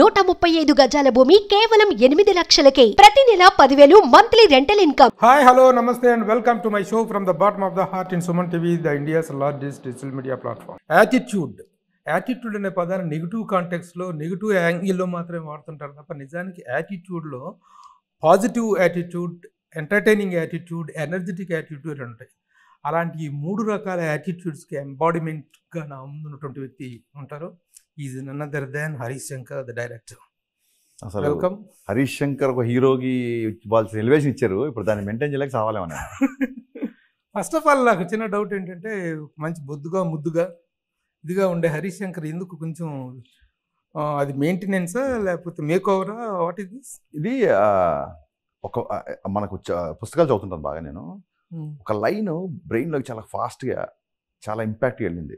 135 గజాల భూమి కేవలం 8 లక్షలకే. ప్రతి నెల 10,000 monthly rental income. Hi hello నమస్తే and welcome to my show from the bottom of the heart in Suman TV, the India's largest digital media platform. Attitude అనే పదాన్ని negative కాంటెక్స్లో, negative యాంగిల్లో మాత్రమే వాడుతుంటారు తప్ప నిజానికి యాటిట్యూడ్లో positive attitude, entertaining attitude, energetic attitude ఉంటాయి. అలాంటి ఈ 3 రకాల యాటిట్యూడ్స్కి ఎంబాడిమెంట్గా నా ముందున్నటువంటి వ్యక్తి ఉంటారు. Is none other than Harish Shankar, the director. అసలు వెల్కమ్. హరీష్ శంకర్ ఒక హీరోకి వాళ్ళ ఎలివేషన్ ఇచ్చారు, ఇప్పుడు దాన్ని మెయింటైన్ చేయలేక చావాలేమన్నా. ఫస్ట్ ఆఫ్ ఆల్ నాకు చిన్న డౌట్ ఏంటంటే, మంచి బొద్దుగా ముద్దుగా ఇదిగా ఉండే హరీష్ శంకర్ ఎందుకు కొంచెం అది మెయింటెనెన్సా లేకపోతే మేక్ ఓవరా, వాట్ ఈస్ దిస్? ఇది ఒక మనకు పుస్తకాలు చదువుతుంటాను బాగా నేను. ఒక లైన్ బ్రెయిన్లోకి చాలా ఫాస్ట్గా, చాలా ఇంపాక్ట్గా వెళ్ళింది.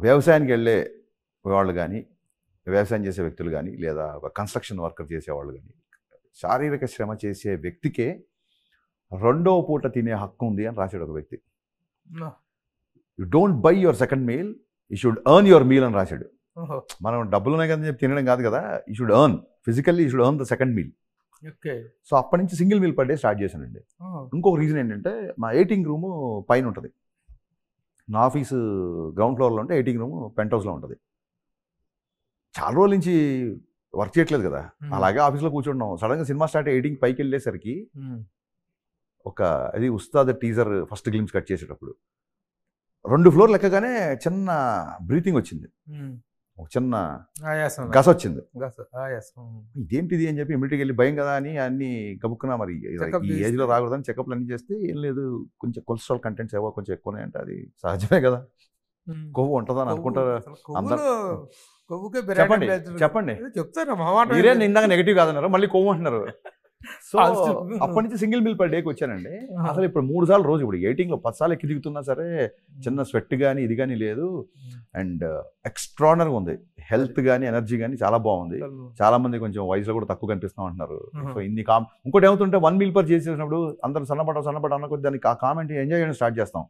వ్యవసాయానికి వెళ్ళే వాళ్ళు కానీ, వ్యవసాయం చేసే వ్యక్తులు కానీ, లేదా ఒక కన్స్ట్రక్షన్ వర్కర్ చేసేవాళ్ళు కానీ, శారీరక శ్రమ చేసే వ్యక్తికే 2వ పూట తినే హక్కు ఉంది అని రాశాడు ఒక వ్యక్తి. You don't by your second meal, you should earn your meal అని రాశాడు. మనం డబ్బులు ఉన్నాయి కదా చెప్పి తినడం కాదు కదా, you should earn physically, you should earn the second meal. Okay. So అప్పటి నుంచి single meal per day start చేశానండి. ఇంకొక రీజన్ ఏంటంటే, మా ఎయిటింగ్ రూము పైన ఉంటుంది. నా ఆఫీసు గ్రౌండ్ ఫ్లోర్లో ఉంటే ఎయిటింగ్ రూమ్ పెంట్ హౌస్లో ఉంటుంది. చాలా రోజుల నుంచి వర్క్ చేయట్లేదు కదా, అలాగే ఆఫీస్లో కూర్చుంటున్నాం. సడన్గా సినిమా స్టార్ట్ ఎయిటింగ్ పైకి వెళ్ళేసరికి ఒక అది Ustaad teaser first glimpse cut చేసేటప్పుడు 2 ఫ్లోర్ లెక్కగానే చిన్న బ్రీతింగ్ వచ్చింది, ఒక చిన్న గస వచ్చింది. ఇదేంటిది అని చెప్పి ఇమ్మీడియట్గా వెళ్ళి భయం కదా అని అన్ని కబుక్కున్నా. మరి ఈ ఏజ్లో రాకూడదని చెకప్లు అన్ని చేస్తే ఏం లేదు, కొంచెం కొలెస్ట్రాల్ కంటెంట్స్ ఏవో కొంచెం ఎక్కువనే అంటే అది సహజమే కదా, కొవ్వు ఉంటుందని అనుకుంటారు అందరూ. చెప్పండి చెప్పండి, మీరే ఇందాక నెగిటివ్ కాదన్నారు, మళ్ళీ కొవ్వు అంటున్నారు. సో అప్పటి నుంచి సింగిల్ మీల్ పర్ డేకి వచ్చానండి. అసలు ఇప్పుడు 3 సార్లు రోజు, ఇప్పుడు ఎయిటింగ్లో 10 సార్లు ఎక్కి దిగుతున్నా సరే చిన్న స్వెట్ కానీ ఇది కానీ లేదు. అండ్ ఎక్స్ట్రానర్గా ఉంది, హెల్త్ కానీ ఎనర్జీ కానీ చాలా బాగుంది. చాలా మంది కొంచెం వయసులో కూడా తక్కువ కనిపిస్తాం అంటున్నారు. సో ఇన్ని ఇంకోటి ఏమవుతుంటే 1 మీల్ పర్ చేసేసినప్పుడు అందరూ సన్నపడ అన్న కొద్ది దానికి ఆ కామెంట్ ఎంజాయ్ చేయడం స్టార్ట్ చేస్తాం.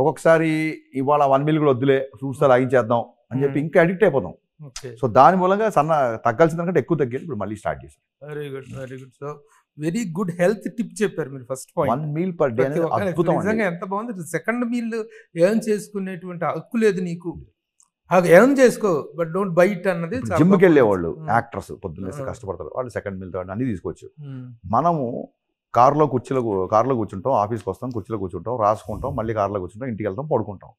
ఒక్కొక్కసారి ఇవాళ 1 మీల్ కూడా వద్దులే, ఫ్రూట్స్ లాగించేద్దాం అని చెప్పి ఇంకా అడిక్ట్ అయిపోతాం. సో దాని మూలంగా తగ్గాల్సిన దానికంటే ఎక్కువ తగ్గింది. ఇప్పుడు మళ్ళీ స్టార్ట్ చేశాం. Very good, very good. So very good health tip చెప్పారు మీరు. First point 1 meal per day అద్భుతం, నిజంగా ఎంత బాగుంది. సెకండ్ మీల్ ఎర్న్ చేసుకునేటువంటి హక్కు లేదు నీకు, ఎర్న్ చేసుకో, బట్ డోంట్ బై ఇట్ అన్నది. జిమ్కి వెళ్ళేవాళ్ళు యాక్టర్స్ పొద్దున్నే కష్టపడతారు, వాళ్ళు సెకండ్ మీల్ అన్ని తీసుకోవచ్చు. మనము కార్లో కూర్చుంటాం, ఆఫీస్కి వస్తాం, కుర్చీలో కూర్చుంటాం, రాసుకుంటాం, మళ్ళీ కార్లో కూర్చుంటాం, ఇంటికి వెళ్తాం, పడుకుంటాం.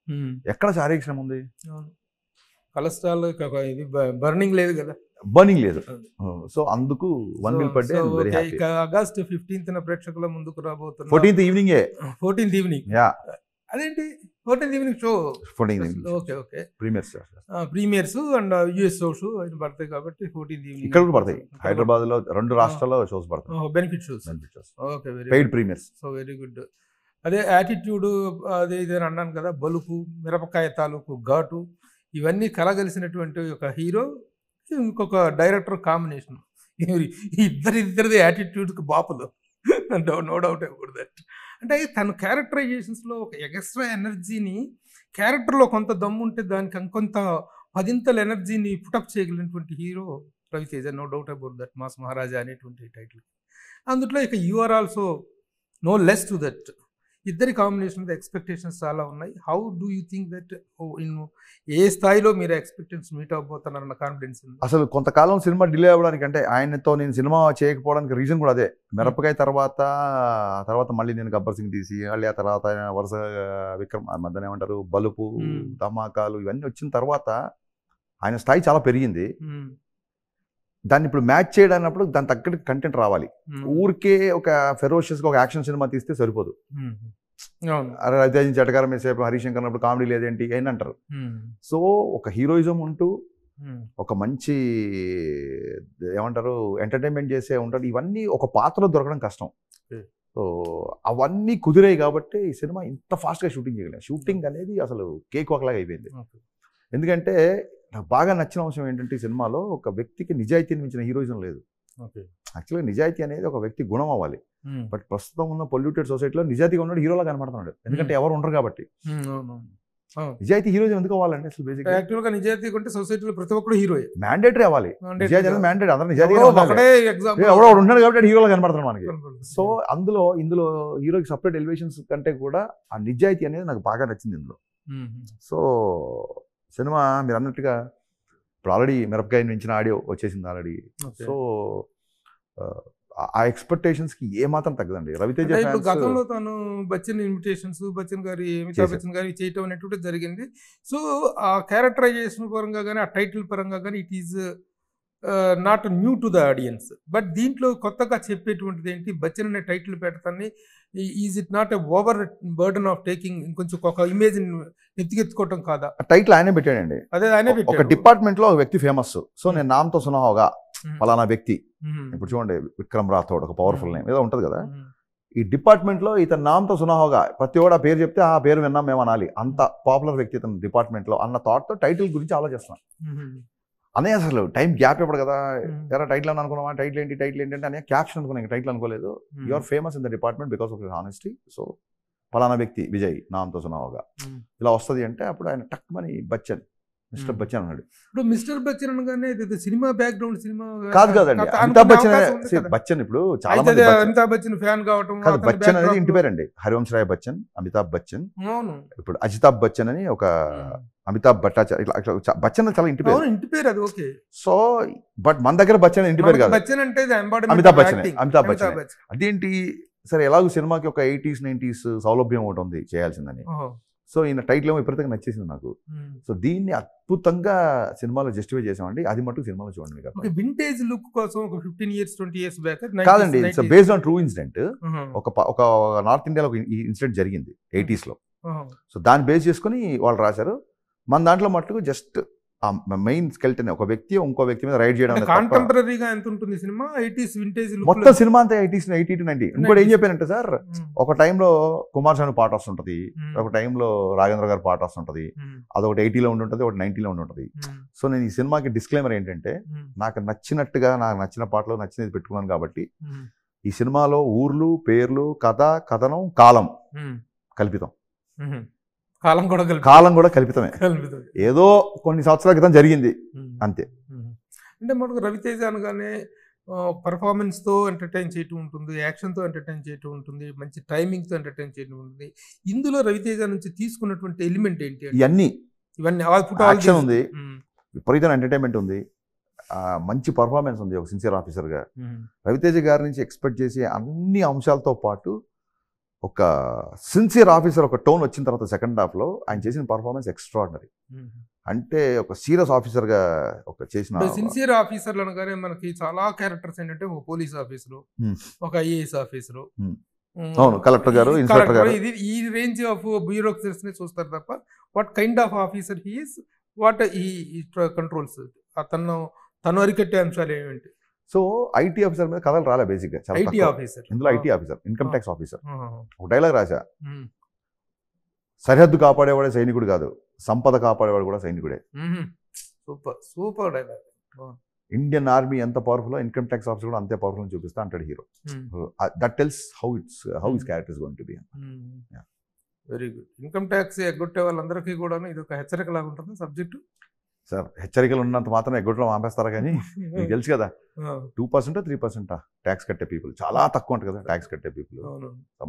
ఎక్కడ శారీరక శ్రమ ఉంది? కొలెస్ట్రాల్ ఇది బర్నింగ్ లేదు కదా, బర్నింగ్ లేదు. సో అందుకు 1 meal per day. August 15th ప్రేక్షకుల ముందుకు రాబోతున్నా. 14th evening. అదేంటి 14th evening show? 14th evening. Okay okay. Premieres and US shows పడతాయి కాబట్టి 14th ఈవినింగ్ ఇక్కడ కూడా పడతాయి. హైదరాబాద్ లో 2 రాష్ట్రాల్లో షోస్ పడతాయి, benefit shows. Okay, very paid premieres. So very good. అదే యాటిట్యూడ్, అదే ఇదే అన్నాను కదా, బలుపు, మిరపకాయ తాలూకు ఘాటు, ఇవన్నీ కలగలిసినటువంటి ఒక హీరో, ఇంకొక డైరెక్టర్ కాంబినేషన్. ఇద్దరిది యాటిట్యూడ్కి బాపులు, నో డౌట్ అబౌట్ దట్. అంటే తన క్యారెక్టరైజేషన్స్లో ఒక ఎక్స్ట్రా ఎనర్జీని, క్యారెక్టర్లో కొంత దమ్ము ఉంటే దానికి ఇంకొంత 10ంతల ఎనర్జీని పుటప్ చేయగలిగినటువంటి hero Ravi Teja, no doubt about that. Mass Maharaja అనేటువంటి టైటిల్. అందులో ఇక you are also no less to that. ఇద్దరి కాంబినేషన్ మీద ఎక్స్పెక్టేషన్స్ చాలా ఉన్నాయి. How do you think that, ఏ స్థాయిలో మీరు ఎక్స్పెక్టేషన్స్ మీట్ అవ్వబోతున్నారన్న కాన్ఫిడెన్స్? అసలు కొంతకాలం సినిమా డిలే అవ్వడానికి, అంటే ఆయనతో నేను సినిమా చేయకపోవడానికి రీజన్ కూడా అదే. మిరపకాయ తర్వాత మళ్ళీ నేను గబ్బర్ సింగ్ తీసి, మళ్ళీ ఆ తర్వాత వరుస విక్రమ్ మధ్యన ఏమంటారు, బలుపు, ధమాకాలు ఇవన్నీ వచ్చిన తర్వాత ఆయన స్థాయి చాలా పెరిగింది. దాన్ని ఇప్పుడు మ్యాచ్ చేయడాన్నప్పుడు దాని తగ్గట్టు కంటెంట్ రావాలి. ఊరికే ఒక ఫెరోషియస్గా ఒక యాక్షన్ సినిమా తీస్తే సరిపోదు. అరే రవితేజ చటకారం వేసేపు హరీష్ శంకర్ అన్నప్పుడు కామెడీ లేదేంటి అని అంటారు. సో ఒక హీరోయిజం ఉంటూ ఒక మంచి ఏమంటారు ఎంటర్టైన్మెంట్ చేసే ఉంటాడు. ఇవన్నీ ఒక పాత్రలో దొరకడం కష్టం. సో అవన్నీ కుదిరాయి కాబట్టి ఈ సినిమా ఇంత ఫాస్ట్గా షూటింగ్ చేయగలిగాం. షూటింగ్ అనేది అసలు కేక్ వాక్లాగా అయిపోయింది. ఎందుకంటే నాకు బాగా నచ్చిన అంశం ఏంటంటే, ఈ సినిమాలో ఒక వ్యక్తికి నిజాయితీని మించిన హీరోయిజం లేదు. యాక్చువల్గా నిజాయితీ అనేది ఒక వ్యక్తి గుణం అవ్వాలి. బట్ ప్రస్తుతం ఉన్న పొల్యూటెడ్ సొసైటీలో నిజాయితీగా ఉన్నాడు హీరోలా కనబడుతున్నాడు, ఎందుకంటే ఎవరు ఉండరు కాబట్టి. నిజాయితీ హీరోయిజం ఎందుకు అవ్వాలండి అసలు బేసిక్ యాక్చువల్ గా నిజాయితీ కొంటే సొసైటీలో ప్రతి ఒక్కరు హీరోయే, మ్యాండేటరీ అవ్వాలి. నిజాయితీ అనేది మ్యాండేటరీ, అందరూ నిజాయితీ ఎగ్జాంపుల్ ఎవడో ఉన్నాడు కాబట్టి హీరోలో కనపడతాడు మనకి. సో ఇందులో హీరోకి సపరేట్ ఎలివేషన్స్ కంటే కూడా ఆ నిజాయితీ అనేది నాకు బాగా నచ్చింది ఇందులో. సో సినిమా మీరు అన్నట్టుగా ఇప్పుడు ఆల్రెడీ మిరపకాయ మించిన ఆడియో వచ్చేసింది ఆల్రెడీ. సో ఆ ఎక్స్పెక్టేషన్స్కి ఏమాత్రం తగ్గదండి. రవితేజ గతంలో తను బచ్చన్ ఇన్విటేషన్స్ బచ్చన్ గారి అమితాబ్ బచ్చన్ గారి చేయటం అనేటువంటి జరిగింది. సో ఆ క్యారెక్టరైజేషన్ పరంగా కానీ ఆ టైటిల్ పరంగా కానీ it is not new to the audience. But దీంట్లో కొత్తగా చెప్పేటువంటిది ఏంటి, బచ్చన్ అనే టైటిల్ పెడతాన్ని is it not a over burden of taking, ఇంకొంచెం ఒక ఇమేజ్ ఎత్తుకెత్తుకోవటం కాదా? టైటిల్ ఆయనే పెట్టాడండి. అదే ఆయనే ఒక పెట్టాడు. డిపార్ట్మెంట్ లో ఒక వ్యక్తి ఫేమస్. సో నేను నామతో సునాహోగా ఫలానా వ్యక్తి, ఇప్పుడు చూడండి విక్రమ్ రాథోడ్ ఒక పవర్ఫుల్ నేమ్ ఏదో ఉంటుంది కదా, ఈ డిపార్ట్మెంట్ లో ఇతను నామతో సునాహోగా ప్రతి ఒక్క పేరు చెప్తే ఆ పేరు విన్నాం మేము అనాలి, అంత పాపులర్ వ్యక్తి ఇతను డిపార్ట్మెంట్ లో అన్న థాట్ తో టైటిల్ గురించి ఆలోచిస్తున్నాను. అనే అసలు టైం గ్యాప్ ఇవ్వడు కదా, ఎరా టైటిల్ అని అనుకున్నావా, టైటిల్ ఏంటి అంటే అనే క్యాప్షన్ అనుకున్నాను, టైటిల్ అనుకోలేదు. You are famous in the department because of your honesty. So ఫలానా వ్యక్తి విజయ్ నామతో సునాహోగా ఇలా వస్తుంది అంటే అప్పుడు ఆయన టక్ మని బచ్చన్ మిస్టర్ బచ్చన్ అన్నాడు. ఇప్పుడు మిస్టర్ బచ్చన్ అనగానే సినిమా బ్యాక్గ్రౌండ్ సినిమా కాదండి. అమితాబ్ బచ్చన్ ఇప్పుడు చాలా మంది అమితాబ్ బచ్చన్ ఫ్యాన్ కావటం. బచ్చన్ అనేది ఇంటి పేరండి. హరివంశ్ రాయ్ బచ్చన్, అమితాబ్ బచ్చన్, ఇప్పుడు అజితాబ్ బచ్చన్ అని ఒక అమితాబ్ భట్టాచార్య, ఇట్లా బచ్చన్ చాలా ఇంటి పేరు. ఇంటి పేరు అది ఓకే. సో బట్ మన దగ్గర బచ్చన్ ఇంటి పేరు కాదు, బచ్చన్ అంటే అమితాబ్ బచ్చన్. అదేంటి సరే ఎలాగో సినిమాకి ఒక 80s 90s సౌలభ్యం ఒకటి ఉంది చేయాల్సిందని. సో ఈయన టైటిల్ ఏమో విపరీతంగా నచ్చేసింది నాకు. సో దీన్ని అద్భుతంగా సినిమాలో జస్టిఫై చేసామండి. అది మటుకు సినిమాలో చూడండి మీకు. వింటేజ్ లుక్ కోసం ఒక 15 years 20 years బ్యాక్ కాదండి, it's based on true incident. ఒక నార్త్ ఇండియాలో ఒక ఇన్సిడెంట్ జరిగింది 80s లో. సో దాన్ని బేస్ చేసుకుని వాళ్ళు రాశారు. మన దాంట్లో మటుకు జస్ట్ మెయిన్ స్కెల్టన్ ఒక వ్యక్తి ఇంకో వ్యక్తి మీద రైడ్ చేయడం. కాంటెంపరీగా ఎంత ఉంటుంది సినిమా? 80s వింటేజ్ మొత్తం సినిమా అంతా 80s 80 to 90. ఇంకోటి ఏం చెప్పానంటే సార్, ఒక టైంలో కుమార్ సాను పాట వస్తుంటది, ఒక టైంలో రాఘేంద్ర గారు పాట వస్తుంటది, అదొకటి 80లో ఉండి ఉంటుంది, ఒకటి 90లో ఉండి ఉంటుంది. సో నేను ఈ సినిమాకి డిస్క్లైమర్ ఏంటంటే నాకు నచ్చినట్టుగా నాకు నచ్చిన పాటలో నచ్చినది పెట్టుకున్నాను కాబట్టి ఈ సినిమాలో ఊర్లు పేర్లు కథ కథనం కాలం కల్పితం. కాలం కూడా కల్పితమే, ఏదో కొన్ని సంవత్సరాల క్రితం జరిగింది అంతే. అంటే మనకు రవితేజ అనగానే పర్ఫార్మెన్స్తో ఎంటర్టైన్ చేయటం ఉంటుంది, యాక్షన్తో ఎంటర్టైన్ చేయటం ఉంటుంది, మంచి టైమింగ్తో ఎంటర్టైన్ చేయటం ఉంటుంది. ఇందులో రవితేజ నుంచి తీసుకున్నటువంటి ఎలిమెంట్ ఏంటి? ఇవన్నీ యాక్షన్ ఉంది, విపరీతమైన ఎంటర్టైన్మెంట్ ఉంది, మంచి పర్ఫార్మెన్స్ ఉంది. ఒక సిన్సియర్ ఆఫీసర్గా రవితేజ గారి నుంచి ఎక్స్పెక్ట్ చేసే అన్ని అంశాలతో పాటు ఒక సిన్సియర్ ఆఫీసర్ ఒక టోన్ వచ్చిన తర్వాత సెకండ్ హాఫ్లో ఆయన చేసిన పర్ఫార్మెన్స్ ఎక్స్ట్రాడినరీ. అంటే ఒక సీరియస్ ఆఫీసర్గా ఒక చేసిన సిన్సియర్ ఆఫీసర్లు అనగానే మనకి చాలా క్యారెక్టర్స్ ఏంటంటే ఒక పోలీస్ ఆఫీసరు, ఒక ఐఏఎస్ ఆఫీసరు, అవును కలెక్టర్ గారు, ఇన్స్పెక్టర్ గారు, ఇది ఈ రేంజ్ ఆఫ్ బ్యూరోక్రసీస్ ని చూస్తారు తప్ప what kind of officer he is, what ఈ కంట్రోల్స్, తను అరికట్టే అంశాలు ఏమిటి. సో ఐటీ ఆఫీసర్ మీద కథలు రాలే బేసిక్గా. ఇందులో IT officer, income tax officer. ఒక డైలాగ్ రాశా, సరిహద్దు కాపాడేవాడే సైనికుడు కాదు, సంపద కాపాడేవాడు కూడా సైనికుడే. Super super dialogue. Indian army ఎంత పవర్ఫుల్, ఇన్కమ్ ట్యాక్స్ ఆఫీసర్ కూడా అంతే పవర్ఫుల్ అని చూపిస్తా అంటాడు hero. That tells how his character is going to be. Very good. Income tax ఎగ్గొట్టే వాళ్ళందరికీ కూడా ఇది ఒక హెచ్చరిక లాగా ఉంటుంది సబ్జెక్టు. సార్ హెచ్చరికలు ఉన్నంత మాత్రం ఎగ్గొట్టడం ఆపేస్తారా? కానీ మీకు తెలుసు కదా 2% 3% ట్యాక్స్ కట్టే పీపుల్ చాలా తక్కువ ఉంటుంది కదా ట్యాక్స్ కట్టే పీపుల్.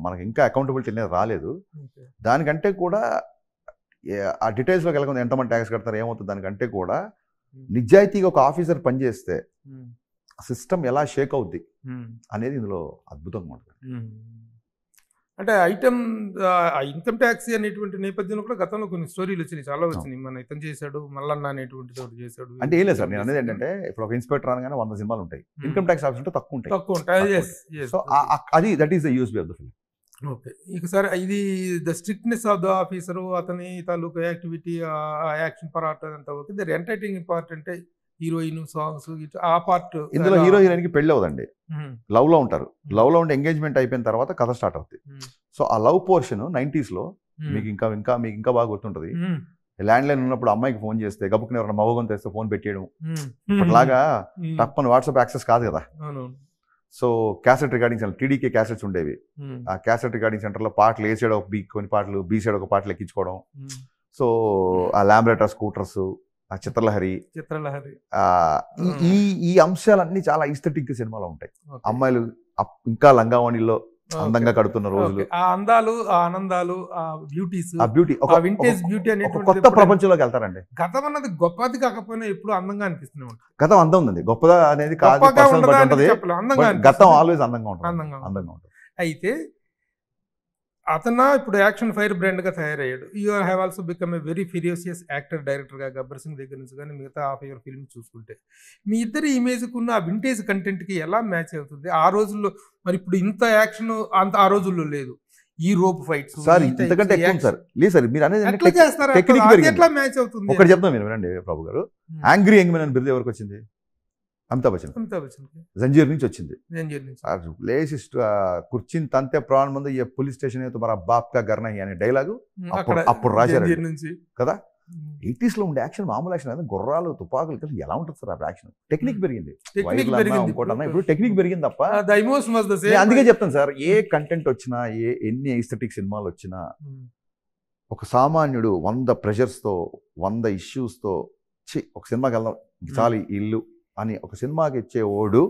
మనకి ఇంకా అకౌంటబిలిటీ అనేది రాలేదు. దానికంటే కూడా ఆ డీటెయిల్స్లోకి వెళ్ళకుండా ఎంతమంది ట్యాక్స్ కడతారు ఏమవుతుంది దానికంటే కూడా నిజాయితీగా ఒక ఆఫీసర్ పనిచేస్తే సిస్టమ్ ఎలా షేక్ అవుద్ది అనేది ఇందులో అద్భుతంగా ఉంటుంది. అంటే ఇన్కమ్ ట్యాక్స్ అనేటువంటి నేపథ్యంలో కూడా గతంలో కొన్ని స్టోరీలు వచ్చినాయి, చాలా వచ్చినాయి. మన ఇతను చేశాడు, మల్లన్న అనేటువంటి తోటి చేశాడు. అంటే ఏం లేదు సార్, నేను అనేది ఏంటంటే ఇప్పుడు ఒక ఇన్స్పెక్టర్ అనగానే 100 సినిమాలు ఉంటాయి, ఇన్కమ్ ట్యాక్స్ ఆఫీస్ అంటే తక్కువ ఉంటాయి. సో అది that is the USP of the film. Okay, ఇక సార్ ఇది the strictness of the officer, అతని తాలూకు యాక్టివిటీ, యాక్షన్ పార్ట్ అంతా ఓకే. ద ఎంటర్టైనింగ్ పార్ట్ అంటే హీరోయిన్ సాంగ్స్ ఆ పార్ట్. ఇందులో హీరో హీరోయిన్కి పెళ్ళి అవుదండి, లవ్ లో ఉంటారు. లవ్ లో ఉంటే ఎంగేజ్మెంట్ అయిపోయిన తర్వాత కథ స్టార్ట్ అవుతుంది. సో ఆ లవ్ పోర్షన్ 90s లో మీకు ఇంకా బాగా గుర్తుంటది. ల్యాండ్ లైన్ ఉన్నప్పుడు అమ్మాయికి ఫోన్ చేస్తే గబుక్కుని ఎవరైనా మగం తెస్తే ఫోన్ పెట్టేయడం, ఇప్పటిలాగా తప్పని వాట్సాప్ యాక్సెస్ కాదు కదా. So cassette recording centre, టీడీకే cassettes ఉండేవి. ఆ క్యాసెట్ రికార్డింగ్ సెంటర్ లో పాటలు ఏ సైడ్ ఒక బీ కొన్ని పాటలు, బీ సైడ్ ఒక పాటలు ఎక్కించుకోవడం, సో ఆ ల్యాంబ్రేటర్ స్కూటర్స్, ఆ చిత్రలహరి, ఈ అంశాలన్నీ చాలా ఈస్థెటిక్ సినిమాలో ఉంటాయి. అమ్మాయిలు ఇంకా లంగావాణిలో అందంగా కడుతున్న రోజులు, ఆ అందాలు, ఆ ఆనందాలు, ఆ బ్యూటీస్, ఆ బ్యూటీ, వింటేజ్ బ్యూటీ అనేది కొత్త ప్రపంచంలోకి వెళ్తారండి. గతం అన్నది గొప్పది కాకపోయినా ఎప్పుడు అందంగా అనిపిస్తూనే ఉంటుంది. గతం అందం ఉంది, గొప్పదా అనేది కాదు, గతం ఆల్వేస్ అందంగా ఉంటుంది. అయితే అతను ఇప్పుడు యాక్షన్ ఫైర్ బ్రాండ్ గా తయారయ్యాడు. You have also become a very furious actor, director గా గబ్బర్ సింగ్ దగ్గర నుంచి కానీ మిగతా హాఫ్ యువర్ ఫిల్మ్ చూసుకుంటే మీ ఇద్దరి ఇమేజ్ కున్న ఆ వింటేజ్ కంటెంట్ కి ఎలా మ్యాచ్ అవుతుంది ఆ రోజుల్లో? మరి ఇప్పుడు ఇంత యాక్షన్ అంత ఆ రోజుల్లో లేదు. ఈ రోప్ ఫైట్స్ సార్ ఇంతకంటే ఎక్కువ సార్. లేదు సార్, మీరు అనేది ఎట్లా చేస్తారు? ఎట్లా మ్యాచ్ అవుతుంది? ఒకటి చెప్తాం మీరు వినండి ప్రభు గారు. యాంగ్రీ యంగ్ మ్యాన్ అని బిరుదు ఎవరికి వచ్చింది? అమితాబ్ బచ్చన్. జంజీర్ నుంచి వచ్చింది. లేటెస్ట్ కుర్చీని తంతే ప్రాణం ముందు ఏ పోలీస్ స్టేషన్ తుమారా బాప్ కా గర్నా అనే డైలాగు అప్పుడు రాశారు కదా. 80s లో ఉండే యాక్షన్ మామూలు యాక్షన్ అయితే గుర్రాలు, తుపాకులు ఎలా ఉంటుంది సార్? ఆ యాక్షన్ టెక్నిక్ పెరిగింది, ఇంకోటన్నా ఇప్పుడు టెక్నిక్ పెరిగింది తప్ప. అందుకే చెప్తాను సార్, ఏ కంటెంట్ వచ్చినా, ఎన్ని ఎస్థెటిక్ సినిమాలు వచ్చినా, ఒక సామాన్యుడు 100 ప్రెషర్స్తో 100 ఇష్యూస్తో ఒక సినిమాకి వెళ్దాం చాలు ఇల్లు అని ఒక సినిమాకి ఇచ్చే ఓడు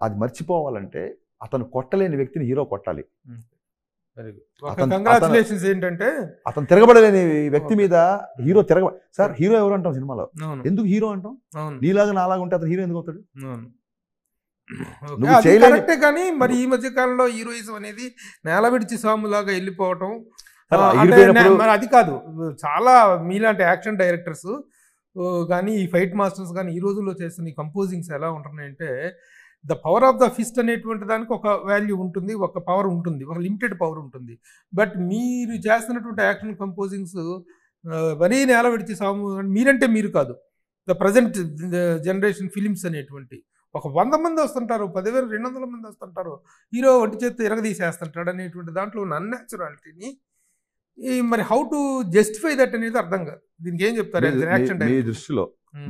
అది మర్చిపోవాలంటే అతను కొట్టలేని వ్యక్తిని హీరో కొట్టాలి. ఏంటంటే అతను తిరగబడలేని వ్యక్తి మీద హీరో సార్ హీరో ఎవరు అంటాం సినిమాలో? ఎందుకు హీరో అంటాం? నీలాగా నాలాగా ఉంటే అతను హీరో ఎందుకు అవుతాడు? కరెక్టే. కానీ మరి ఈ మధ్య కాలంలో హీరోయిజం అనేది నేల విడిచి సాములాగా వెళ్ళిపోవటం అది కాదు. చాలా మీలాంటి యాక్షన్ డైరెక్టర్స్ కానీ ఈ ఫైట్ మాస్టర్స్ కానీ ఈ రోజుల్లో చేస్తున్న ఈ కంపోజింగ్స్ ఎలా ఉంటున్నాయంటే, the power of the fist అనేటువంటి దానికి ఒక వాల్యూ ఉంటుంది, ఒక పవర్ ఉంటుంది, ఒక లిమిటెడ్ పవర్ ఉంటుంది. బట్ మీరు చేస్తున్నటువంటి యాక్షన్ కంపోజింగ్స్ మరీ నేల విడిచి సాము. మీరంటే మీరు కాదు, ద ప్రజెంట్ జనరేషన్ ఫిలిమ్స్ అనేటువంటి ఒక 100 మంది వస్తుంటారు, 10,200 మంది వస్తుంటారు, హీరో ఒంటి చేత్తో ఎరగదీసేస్తుంటాడు అనేటువంటి దాంట్లో ఉన్న అన్యాచురాలిటీని మరి హౌ టు జస్టిఫై దట్ అనేది అర్థం కాదు. దీనికి ఏం చెప్తారు మీ దృష్టిలో?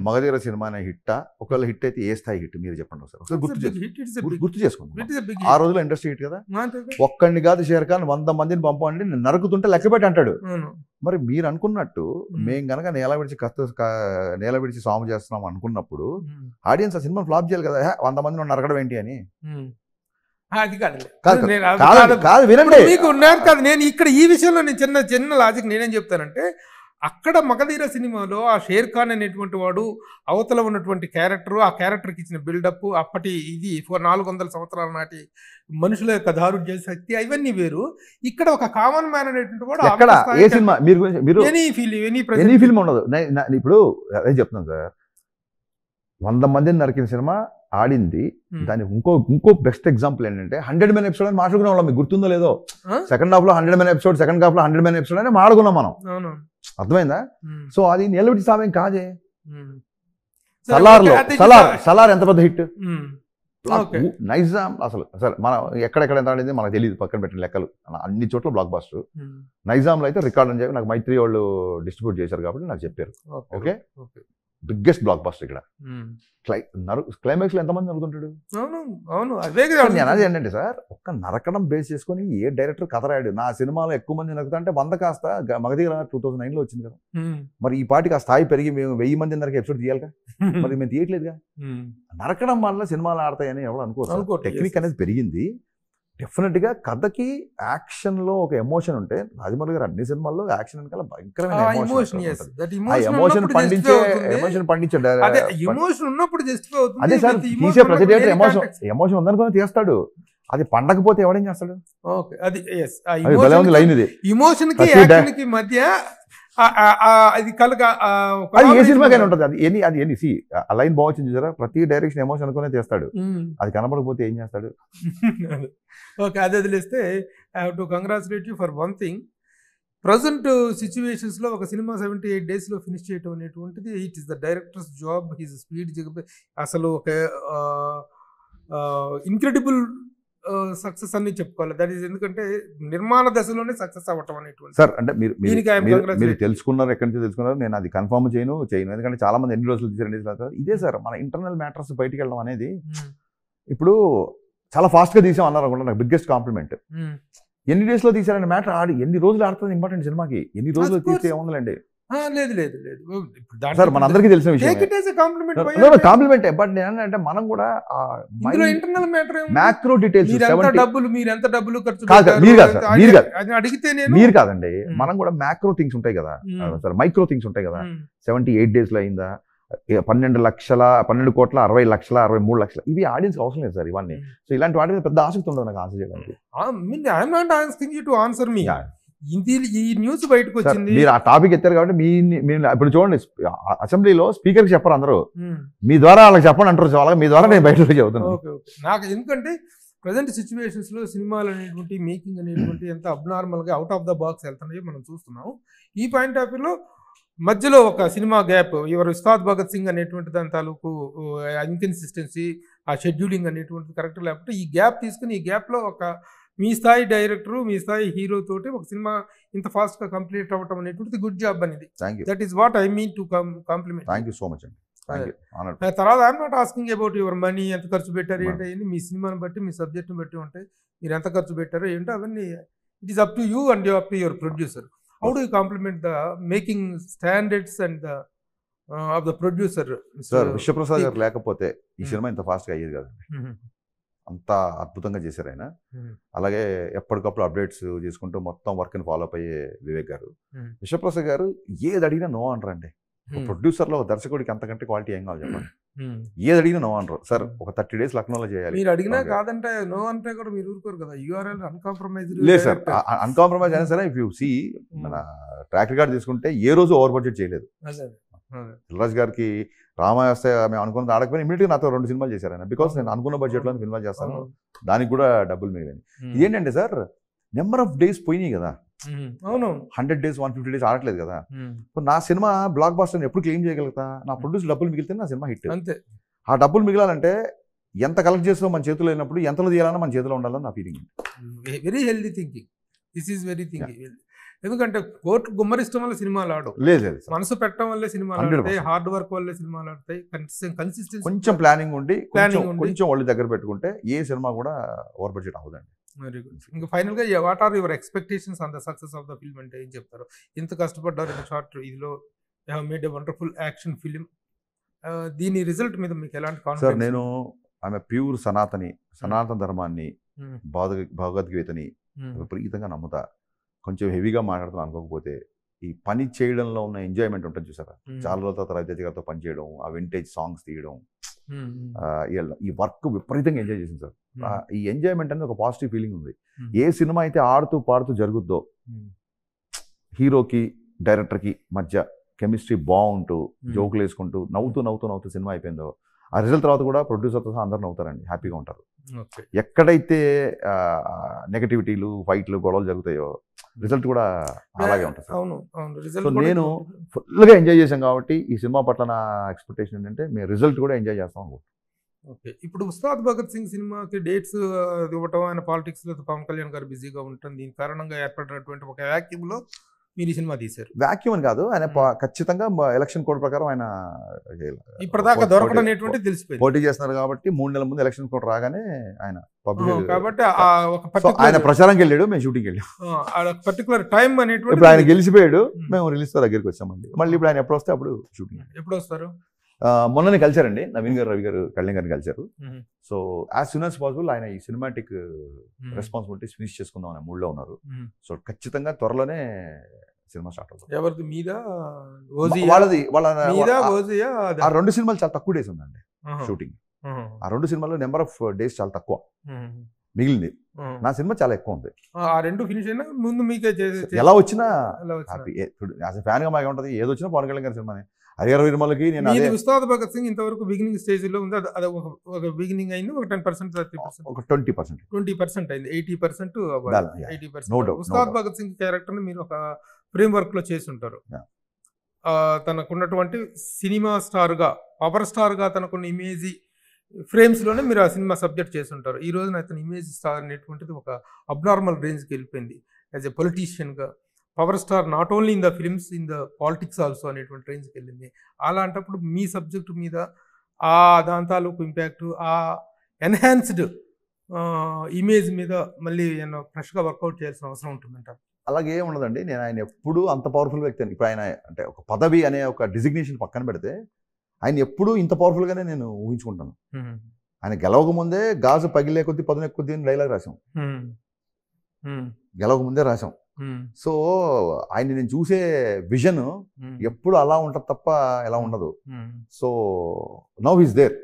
మగధీర సినిమా అనే హిట్టా? ఒకవేళ హిట్ అయితే ఏ స్థాయి హిట్ మీరు చెప్పండి ఒకసారి. గుర్తు చేసుకోండి. ఆ రోజులో ఇండస్ట్రీ హిట్ కదా. ఒక్కడిని కాదు షేర్ ఖాన్ 100 మందిని పంపండి నేను నరుకుతుంటే లెక్క పెట్టి అంటాడు. మరి మీరు అనుకున్నట్టు మేము కనుక నేల విడిచి సాము చేస్తున్నాం అనుకున్నప్పుడు ఆడియన్స్ ఆ సినిమా ఫ్లాప్ చేయాలి కదా. 100 మందిని నరకడం ఏంటి అని. అది కాదు వినండి, మీకు ఉన్నారు కదా. నేను ఇక్కడ ఈ విషయంలో నేను చిన్న లాజిక్ నేనేం చెప్తానంటే, అక్కడ మగధీర సినిమాలో ఆ షేర్ ఖాన్ అనేటువంటి వాడు అవతల ఉన్నటువంటి క్యారెక్టర్, ఆ క్యారెక్టర్కి ఇచ్చిన బిల్డప్, అప్పటి ఇది 400 సంవత్సరాల నాటి మనుషుల యొక్క దారుఢ్య శక్తి అవన్నీ వేరు. ఇక్కడ ఒక కామన్ మ్యాన్ అనేటువంటి వాడు ఏ సినిమా మీరు ఎనీ ఫిల్మ్ ఉండదు. ఇప్పుడు అదే చెప్తున్నాను సార్, 100 మందిని నరికిన సినిమా ఆడింది. దాని ఇంకో బెస్ట్ ఎగ్జాంపుల్ ఏంటంటే 100 Men ఎపిసోడ్ అని మాట్లాడుకునే వాళ్ళం. మీకు గుర్తుందో లేదో? సెకండ్ హాఫ్ లో 100 Men ఎపిసోడ్, సెకండ్ హాఫ్ లో 100 Men ఎపిసోడ్ అని మాట్లాడుకున్నాం మనం. అర్థమైందా? సో అది నిలబెట్టి సామేం కాదే. సలార్ ఎంత పెద్ద హిట్. నైజాం అసలు మనం ఎక్కడెక్కడ ఎంత ఆడింది మనకు తెలియదు, పక్కన పెట్టిన లెక్కలు. అన్ని చోట్ల బ్లాక్ బాస్టర్. నైజాంలో అయితే రికార్డ్ అని చెప్పి నాకు మైత్రి వాళ్ళు డిస్ట్రిబ్యూట్ చేశారు కాబట్టి నాకు చెప్పారు. ఓకే, బిగ్గెస్ట్ బ్లాక్ బాస్టర్ ఇక్కడ. క్లైమాక్స్ లో ఎంతమంది నరుకుంటాడు? నేను అదే ఏంటంటే సార్, ఒక్క నరకడం బేస్ చేసుకుని ఏ డైరెక్టర్ కథ రాయాడు? నా సినిమాలో ఎక్కువ మంది నరుకుతా అంటే 100 కాస్త మగధీర 2009లో వచ్చింది కదా. మరి ఈ పాటికి ఆ స్థాయి పెరిగి మేము 1000 మంది నరక ఎపిసోడ్ తీయాలిగా. మరి మేము తీయట్లేదుగా. నరకడం వల్ల సినిమాలు ఆడతాయని ఎవరు అనుకోరు. టెక్నిక్ అనేది పెరిగింది. డెఫినెట్గా కథకి యాక్షన్లో ఒక ఎమోషన్ ఉంటే, రాజమౌళి గారు అన్ని సినిమాల్లో యాక్షన్ వెనకాల భయంకరమైన ఎమోషన్ పండించాడు. అదే సార్, తీసే ప్రతి డైరెక్టర్ ఎమోషన్ ఉందనుకుని తీస్తాడు. అది పండకపోతే ఎవడేం చేస్తాడు? లైన్ ఇది మధ్య అది ఏ సినిమాకైనా ఉంటుంది. అది ఎన్ని సి ఆ లైన్ బాగుంది చూసారా? ప్రతి డైరెక్షన్ ఎమోషన్ అనుకునే చేస్తాడు. అది కనబడకపోతే ఏం చేస్తాడు? ఓకే, అది వదిలేస్తే I have to congratulate you for one thing. Present సిచ్యువేషన్స్లో ఒక సినిమా 78 డేస్లో ఫినిష్ చేయటం అనేటువంటిది it is the directors job. His speed అసలు ఒక ఇన్క్రెడిబుల్ సక్సెస్ అని చెప్పుకోవాలి. దట్ ఈస్ ఎందుకంటే నిర్మాణ దశలోనే సక్సెస్ అవ్వటం అనేటువంటి. సార్ అంటే మీరు తెలుసుకున్నారు, ఎక్కడి నుంచి తెలుసుకున్నారు? నేను అది కన్ఫర్మ్ చేయను. ఎందుకంటే చాలా మంది ఎన్ని రోజులు తీసారు. ఇదే సార్ మన ఇంటర్నల్ మ్యాటర్స్ బయటికి వెళ్ళడం అనేది. ఇప్పుడు చాలా ఫాస్ట్గా తీసాం అన్నారు అనుకుంటా, నాకు బిగ్గెస్ట్ కాంప్లిమెంట్. ఎన్ని డేస్లో తీసారని మ్యాటర్ ఆడి ఎన్ని రోజులు ఆడుతుంది ఇంపార్టెంట్ సినిమాకి, ఎన్ని రోజులు Of course. తీస్తే ఏముందండి లేదు లేదు లేదు సార్, మన అందరికీ తెలిసిన విషయం కాంప్లిమెంట్. బట్ నేనంటే మనం కూడా ఇంటర్నల్ మ్యాటర్ మ్యాక్రో డీటెయిల్స్ మీరు ఎంత డబ్బులు ఖర్చు అడిగితే మీరు కాదండి, మనం కూడా మ్యాక్రో థింగ్స్ ఉంటాయి కదా సార్, మైక్రో థింగ్స్ ఉంటాయి కదా. 78 days లో అయిందా, 12 కోట్ల 60 లక్షల 63 లక్షల, ఇవి ఆడియన్స్ అవసరం లేదు సార్ ఇవన్నీ. సో ఇలాంటి వాటి మీద పెద్ద ఆసక్తి ఉండదు నాకు ఆన్సర్ చేయడానికి. I'm not asking you to answer me. ఈ న్యూస్ బయటకు వచ్చింది, మీరు ఆ టాపిక్ ఎత్తారు కాబట్టి మీరు ఇప్పుడు చూడండి, అసెంబ్లీలో స్పీకర్కి చెప్పరు అందరూ, మీ ద్వారా వాళ్ళకి చెప్పండి అంటారు. వాళ్ళకి మీ ద్వారా నేను బయట చెబుతున్నాను. నాకు ఎందుకంటే ప్రజెంట్ సిచ్యువేషన్స్ లో సినిమాలు అనేటువంటి మేకింగ్ అనేటువంటి ఎంత అబ్నార్మల్ గా అవుట్ ఆఫ్ ద బాక్స్ వెళ్తున్నాయో మనం చూస్తున్నాం. ఈ పాయింట్ ఆఫ్ వ్యూలో మధ్యలో ఒక సినిమా గ్యాప్, ఎవరు ఉస్తాద్ భగత్ సింగ్ అనేటువంటి దాని తాలూకు ఇన్కన్సిస్టెన్సీ, ఆ షెడ్యూలింగ్ అనేటువంటిది కరెక్ట్ లేకపోతే ఈ గ్యాప్ తీసుకుని ఈ గ్యాప్లో ఒక మీ స్థాయి డైరెక్టర్, మీ స్థాయి హీరో తోటి ఒక సినిమా ఇంత ఫాస్ట్గా కంప్లీట్ అవ్వటం అనేటువంటిది గుడ్ జాబ్ అనేది. That is what I mean to compliment. Thank you so much అండి. తర్వాత I'm not asking about your money, ఎంత ఖర్చు పెట్టారు ఏంటి, మీ సినిమాని బట్టి మీ సబ్జెక్ట్ని బట్టి ఉంటాయి, మీరు ఎంత ఖర్చు పెట్టారో ఏంటో అవన్నీ it is up to you and up to your producer. How do you compliment the making standards and the of the producer? Sir, Vishwaprasad గారు లేకపోతే ఈ సినిమా ఇంత ఫాస్ట్గా అయ్యేది కదండి. అంత అద్భుతంగా చేశారు ఆయన. అలాగే ఎప్పటికప్పుడు అప్డేట్స్ చేసుకుంటూ మొత్తం వర్క్ని ఫాలో అప్ అయ్యే వివేక్ గారు. విశ్వప్రసాద్ గారు ఏది అడిగినా నో అనరండి. ప్రొడ్యూసర్లో దర్శకుడికి అంతకంటే క్వాలిటీ ఏం కావాలి చెప్పండి. ఏది అడిగినా నో అనరు. సార్, ఒక 30 days లక్నోలో చేయాలి, మీరు అడిగినా కాదంటే నో అంటే కూడా మీరు ఊరుకోరు కదా. యూఆర్ఎల్ అన్కాంప్రమైజ్ లేదు సార్, అన్కాంప్రమైజ్ అయినా సరే. ఇఫ్ యూ సీ మన ట్రాక్ రికార్డ్ తీసుకుంటే ఏ రోజు ఓవర్ బడ్జెట్ చేయలేదు. దిల్రాజ్ గారికి రామాయణ మేము అనుకున్నది ఆడకపోయినా ఇమీడియట్గా నాతో 2 సినిమాలు చేశారు ఆయన. బికాస్ నేను అనుకున్న బడ్జెట్లో సినిమాలు చేస్తాను, దానికి కూడా డబ్బులు మిగిలింది. ఇదేంటంటే సార్, నెంబర్ ఆఫ్ డేస్ పోయినాయి కదా. అవును, 100 days 150 days ఆడట్లేదు కదా. నా సినిమా బ్లాక్ బాస్టర్ ఎప్పుడు క్లెయిమ్ చేయగలుగుతా? నా ప్రొడ్యూస్ డబ్బులు మిగిలితే నా సినిమా హిట్. అంతే. ఆ డబ్బులు మిగిలాలంటే ఎంత కలెక్ట్ చేస్తామో మన చేతిలో లేనప్పుడు ఎంతలో తీయాలన్నా మన చేతిలో ఉండాలని నా feeling. Very healthy thinking. This is very thinking. ఎందుకంటే కోర్టు గుమ్మరిష్టం వల్ల సినిమాలు ఆడవు, లేదు మనసు పెట్టడం వల్లే సినిమాలు ఆడతాయి, హార్డ్ వర్క్ వల్లే సినిమాలు ఆడతాయి. కన్సిస్టెన్సీ, కొంచెం ప్లానింగ్ ఉండి కొంచెం ఒళ్ళు దగ్గర పెట్టుకుంటే ఏ సినిమా కూడా ఓవర్ బడ్జెట్ అవ్వదండి. Very good. ఇంకా ఫైనల్ గా what are your expectations on the success of the film అంటే ఏం చెప్తారు? ఇంత కష్టపడ్డారు ఇంత షార్ట్ ఇదిలో, you have made a wonderful action film. దీని రిజల్ట్ మీద మీకు ఎలాంటి కాన్ఫిడెన్స్? సార్, నేను ఆమె ప్యూర్ సనాతన ధర్మాన్ని, భగవద్గీతని విపరీతంగా నమ్ముతా. కొంచెం హెవీగా మాట్లాడుతున్నా అనుకోకపోతే, ఈ పని చేయడంలో ఉన్న ఎంజాయ్మెంట్ ఉంటుంది చూసారా. చాలా రోజుల తర్వాత రవితేజ గారితో పని చేయడం, ఆ వింటేజ్ సాంగ్స్ తీయడం, ఈ వర్క్ విపరీతంగా ఎంజాయ్ చేసింది సార్. ఈ ఎంజాయ్మెంట్ అనేది ఒక పాజిటివ్ ఫీలింగ్ ఉంది. ఏ సినిమా అయితే ఆడుతూ పాడుతూ జరుగుద్దో, హీరోకి డైరెక్టర్కి మధ్య కెమిస్ట్రీ బాగుంటూ జోకులు వేసుకుంటూ నవ్వుతూ సినిమా అయిపోయిందో, ఆ రిజల్ట్ తర్వాత కూడా ప్రొడ్యూసర్తో అందరూ నవ్వుతారండి, హ్యాపీగా ఉంటారు. ఎక్కడైతే నెగటివిటీలు, ఫైట్లు, గొడవలు జరుగుతాయో రిజల్ట్ కూడా అలాగే ఉంటుంది. సో నేను ఫుల్గా ఎంజాయ్ చేశాను కాబట్టి ఈ సినిమా పట్ల నా ఎక్స్పెక్టేషన్ ఏంటంటే మేము రిజల్ట్ కూడా ఎంజాయ్ చేస్తాం అనుకుంటున్నాం. ఓకే, ఇప్పుడు ఉస్తాద్ భగత్ సింగ్ సినిమాకి డేట్స్ ఇవ్వటం, ఆయన పాలిటిక్స్లో పవన్ కళ్యాణ్ గారు బిజీగా ఉంటుంది, దీని కారణంగా ఏర్పడినటువంటి ఒక వ్యాక్యూమ్లో మీరు ఈ సినిమా తీశారు. వ్యాక్యూమ్ అని కాదు, ఆయన ఖచ్చితంగా ఎలక్షన్ కోడ్ ప్రకారం ఆయన ఇప్పటిదాకా దొరకడం అనేటువంటి తెలిసిపోయింది. పోటీ చేస్తున్నారు కాబట్టి 3 నెలల ముందు ఎలక్షన్ కోడ్ రాగానే ఆయన కాబట్టి ఆయన ప్రచారంకి వెళ్ళాడు, మేము షూటింగ్ వెళ్ళాం. పర్టికులర్ టైం అనేటువంటి ఇప్పుడు ఆయన గెలిచిపోయాడు, మేము రిలీజ్ దగ్గరికి వచ్చామండి. మళ్ళీ ఇప్పుడు ఆయన ఎప్పుడు వస్తే అప్పుడు షూటింగ్. ఎప్పుడు వస్తారు? మొన్ననే కలిశారండి, నవీన్ గారు, రవి గారు, కళ్యాణ్ గారిని కలిశారు. So as soon as possible ఆయన ఈ సినిమాటిక్ రెస్పాన్సిబిలిటీస్ ఫినిష్ చేసుకుందాం అనే మూడ్లో ఉన్నారు. సో ఖచ్చితంగా త్వరలోనే సినిమా స్టార్ట్ అవుతుంది. ఎవరిది? మీద వాళ్ళది. ఆ 2 సినిమాలు చాలా తక్కువ డేస్ ఉందండి షూటింగ్. ఆ 2 సినిమాల్లో నెంబర్ ఆఫ్ డేస్ చాలా తక్కువ మిగిలింది. నా సినిమా చాలా ఎక్కువ ఉంది. ఆ 2 ఫినిష్ అయినా ముందు మీకే ఎలా వచ్చినా హ్యాపీ. యాజ్ ఎ ఫ్యాన్ గా మాకు ఉంటుంది, ఏది వచ్చినా పవన్ కళ్యాణ్ గారి సినిమానే. హరిహర విమలకి నేను ఉస్తాద్ భగత్ సింగ్ ఇంతవరకు బిగినింగ్ స్టేజ్ లో ఉంది, అది ఒక బిగినింగ్ అయింది, ఒక 10%, 30%, ఒక 20% అయింది. 80% ఉస్తాద్ భగత్ సింగ్ క్యారెక్టర్ ని మీరు ఒక ఫ్రేమ్ వర్క్ లో చేసి ఉంటారు. తనకున్నటువంటి సినిమా స్టార్ గా, పవర్ స్టార్ గా తనకున్న ఇమేజ్ ఫ్రేమ్స్ లోనే మీరు ఆ సినిమా సబ్జెక్ట్ చేసి ఉంటారు. ఈ రోజున అతని ఇమేజ్ స్టార్ అనేటువంటిది ఒక అబ్నార్మల్ రేంజ్కి వెళ్ళిపోయింది. యాజ్ ఎ పొలిటీషియన్ గా power star not only in the films, in the politics also అనేటువంటి రేంజ్కి వెళ్ళింది. అలాంటప్పుడు మీ సబ్జెక్టు మీద ఆ దాని తాలూకు ఇంపాక్ట్, ఆ ఎన్హాన్స్డ్ ఇమేజ్ మీద మళ్ళీ ఫ్రెష్గా వర్కౌట్ చేయాల్సిన అవసరం ఉంటుందంటారు? అలాగే ఉండదండి. నేను ఆయన ఎప్పుడూ అంత పవర్ఫుల్ వ్యక్తి అని, ఇప్పుడు ఆయన అంటే ఒక పదవి అనే ఒక డిజిగ్నేషన్ పక్కన పెడితే ఆయన ఎప్పుడూ ఇంత పవర్ఫుల్గానే నేను ఊహించుకుంటాను. ఆయన గెలవక ముందే గాజు పగిలే కొద్దీ పదునెక్కు కొద్దీ డైలాగ్ రాసాం, గెలవక ముందే రాసాం. సో ఆయన నేను చూసే విజన్ ఎప్పుడు అలా ఉంటుంది తప్ప ఎలా ఉండదు. So now is there.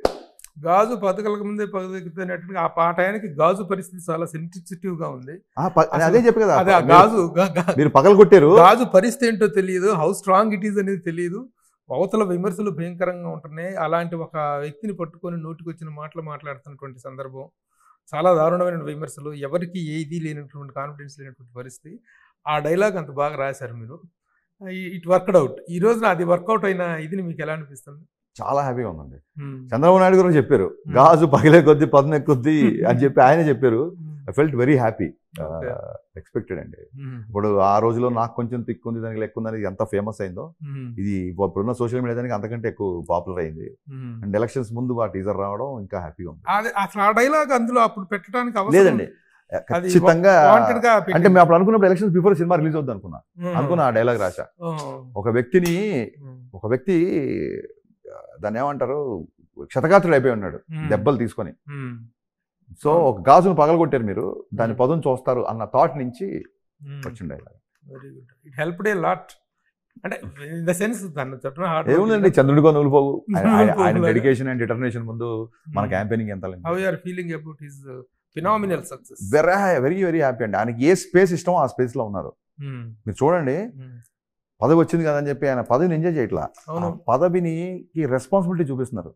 గాజు పథకాలకు ముందే పథకం ఆ టయానికి గాజు పరిస్థితి చాలా సెన్సిటివ్ గా ఉంది. అదే చెప్పి కదా, అదే గాజు మీరు పగలు కొట్టారు, గాజు పరిస్థితి ఏంటో తెలియదు, హౌ స్ట్రాంగ్ ఇట్ ఈస్ అనేది తెలియదు, అవతల విమర్శలు భయంకరంగా ఉంటున్నాయి. అలాంటి ఒక వ్యక్తిని పట్టుకొని నోటికి వచ్చిన మాటలు మాట్లాడుతున్నటువంటి సందర్భం, చాలా దారుణమైన విమర్శలు, ఎవరికి ఏది లేనటువంటి కాన్ఫిడెన్స్ లేనటువంటి పరిస్థితి. ఆ డైలాగ్ అంత బాగా రాశారు మీరు. It worked out. ఈ రోజున అది వర్కౌట్ అయిన ఇది మీకు ఎలా అనిపిస్తుంది? చాలా హ్యాపీగా ఉందండి. చంద్రబాబు నాయుడు గారు చెప్పారు గాజు పగిలే కొద్దీ పదునెక్కు కొద్దీ అని చెప్పి ఆయనే చెప్పారు. I felt very happy, expected అండి. ఇప్పుడు ఆ రోజులో నాకు కొంచెం తిక్కు ఉంది, దానికి లెక్క ఉందని ఎంత ఫేమస్ అయిందో, ఇది ఇప్పుడున్న సోషల్ మీడియా దానికి అంతకంటే ఎక్కువ పాపులర్ అయింది. అండ్ ఎలక్షన్స్ ముందు ఆ టీజర్ రావడం ఇంకా హ్యాపీగా ఉంది. అసలు ఆ డైలాగ్ అందులో అప్పుడు పెట్టడానికి లేదండి, ఖచ్చితంగా. అంటే మేము అప్పుడు అనుకున్నప్పుడు ఎలక్షన్స్ బిఫోర్ సినిమా రిలీజ్ అవుద్ది అనుకున్నా ఆ డైలాగ్ రాశా. ఒక వ్యక్తి దాన్ని ఏమంటారు, క్షతగాత్రుడు అయిపోయి ఉన్నాడు దెబ్బలు తీసుకొని. సో ఒక గాజును పగలగొట్టారు మీరు, దాని పదం చూస్తారు అన్న థాట్ నుంచి వచ్చింది dialogue. Very good. It helped a lot. అంటే ఇన్ ద సెన్స్ ఏముందండి, చంద్రుడిగా నూలుపోవు. ఆయన డెడికేషన్ అండ్ డిటర్మినేషన్ ముందు మన క్యాంపెయినింగ్ ఎంత. How you are feeling about his phenomenal success? Very very happy అండి. ఆయనకి ఏ స్పేస్ ఇష్టమో ఆ స్పేస్ లో ఉన్నారు. మీరు చూడండి, పదవి వచ్చింది కదా అని చెప్పి ఆయన పదవిని ఎంజాయ్ చేయట్లా, పదవిని రెస్పాన్సిబిలిటీ చూపిస్తున్నారు.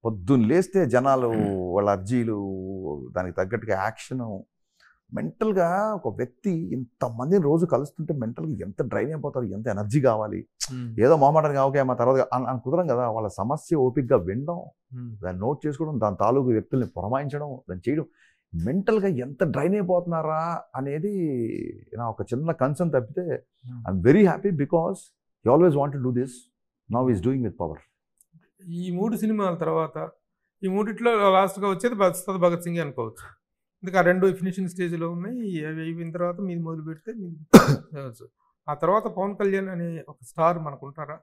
పొద్దున్న లేస్తే జనాలు వాళ్ళ అర్జీలు, దానికి తగ్గట్టుగా యాక్షన్, మెంటల్గా ఒక వ్యక్తి ఇంతమందిని రోజు కలుస్తుంటే మెంటల్గా ఎంత డ్రైన్ అయిపోతారు, ఎంత ఎనర్జీ కావాలి. ఏదో మొహమాటానికి ఓకే మా తర్వాత అని కుదరం కదా. వాళ్ళ సమస్య ఓపికగా వినడం, దాన్ని నోట్ చేసుకోవడం, దాని తాలూకు వ్యక్తుల్ని పురమాయించడం, దాన్ని చేయడం, మెంటల్గా ఎంత డ్రైన్ అయిపోతున్నారా అనేది నా ఒక చిన్న కన్సర్న్. తప్పితే I'm very happy because he always want to do this, now is doing with power. ఈ 3 సినిమాల తర్వాత ఈ మూడిట్లో లాస్ట్గా వచ్చేది ఉస్తాద్ భగత్ సింగ్ అనుకోవచ్చు. ఇంకా 2 ఫినిషింగ్ స్టేజ్లో ఉన్నాయి. అవి అయిపోయిన తర్వాత మీరు మొదలు పెడితే ఆ తర్వాత పవన్ కళ్యాణ్ అనే ఒక స్టార్ మనకు ఉంటారా?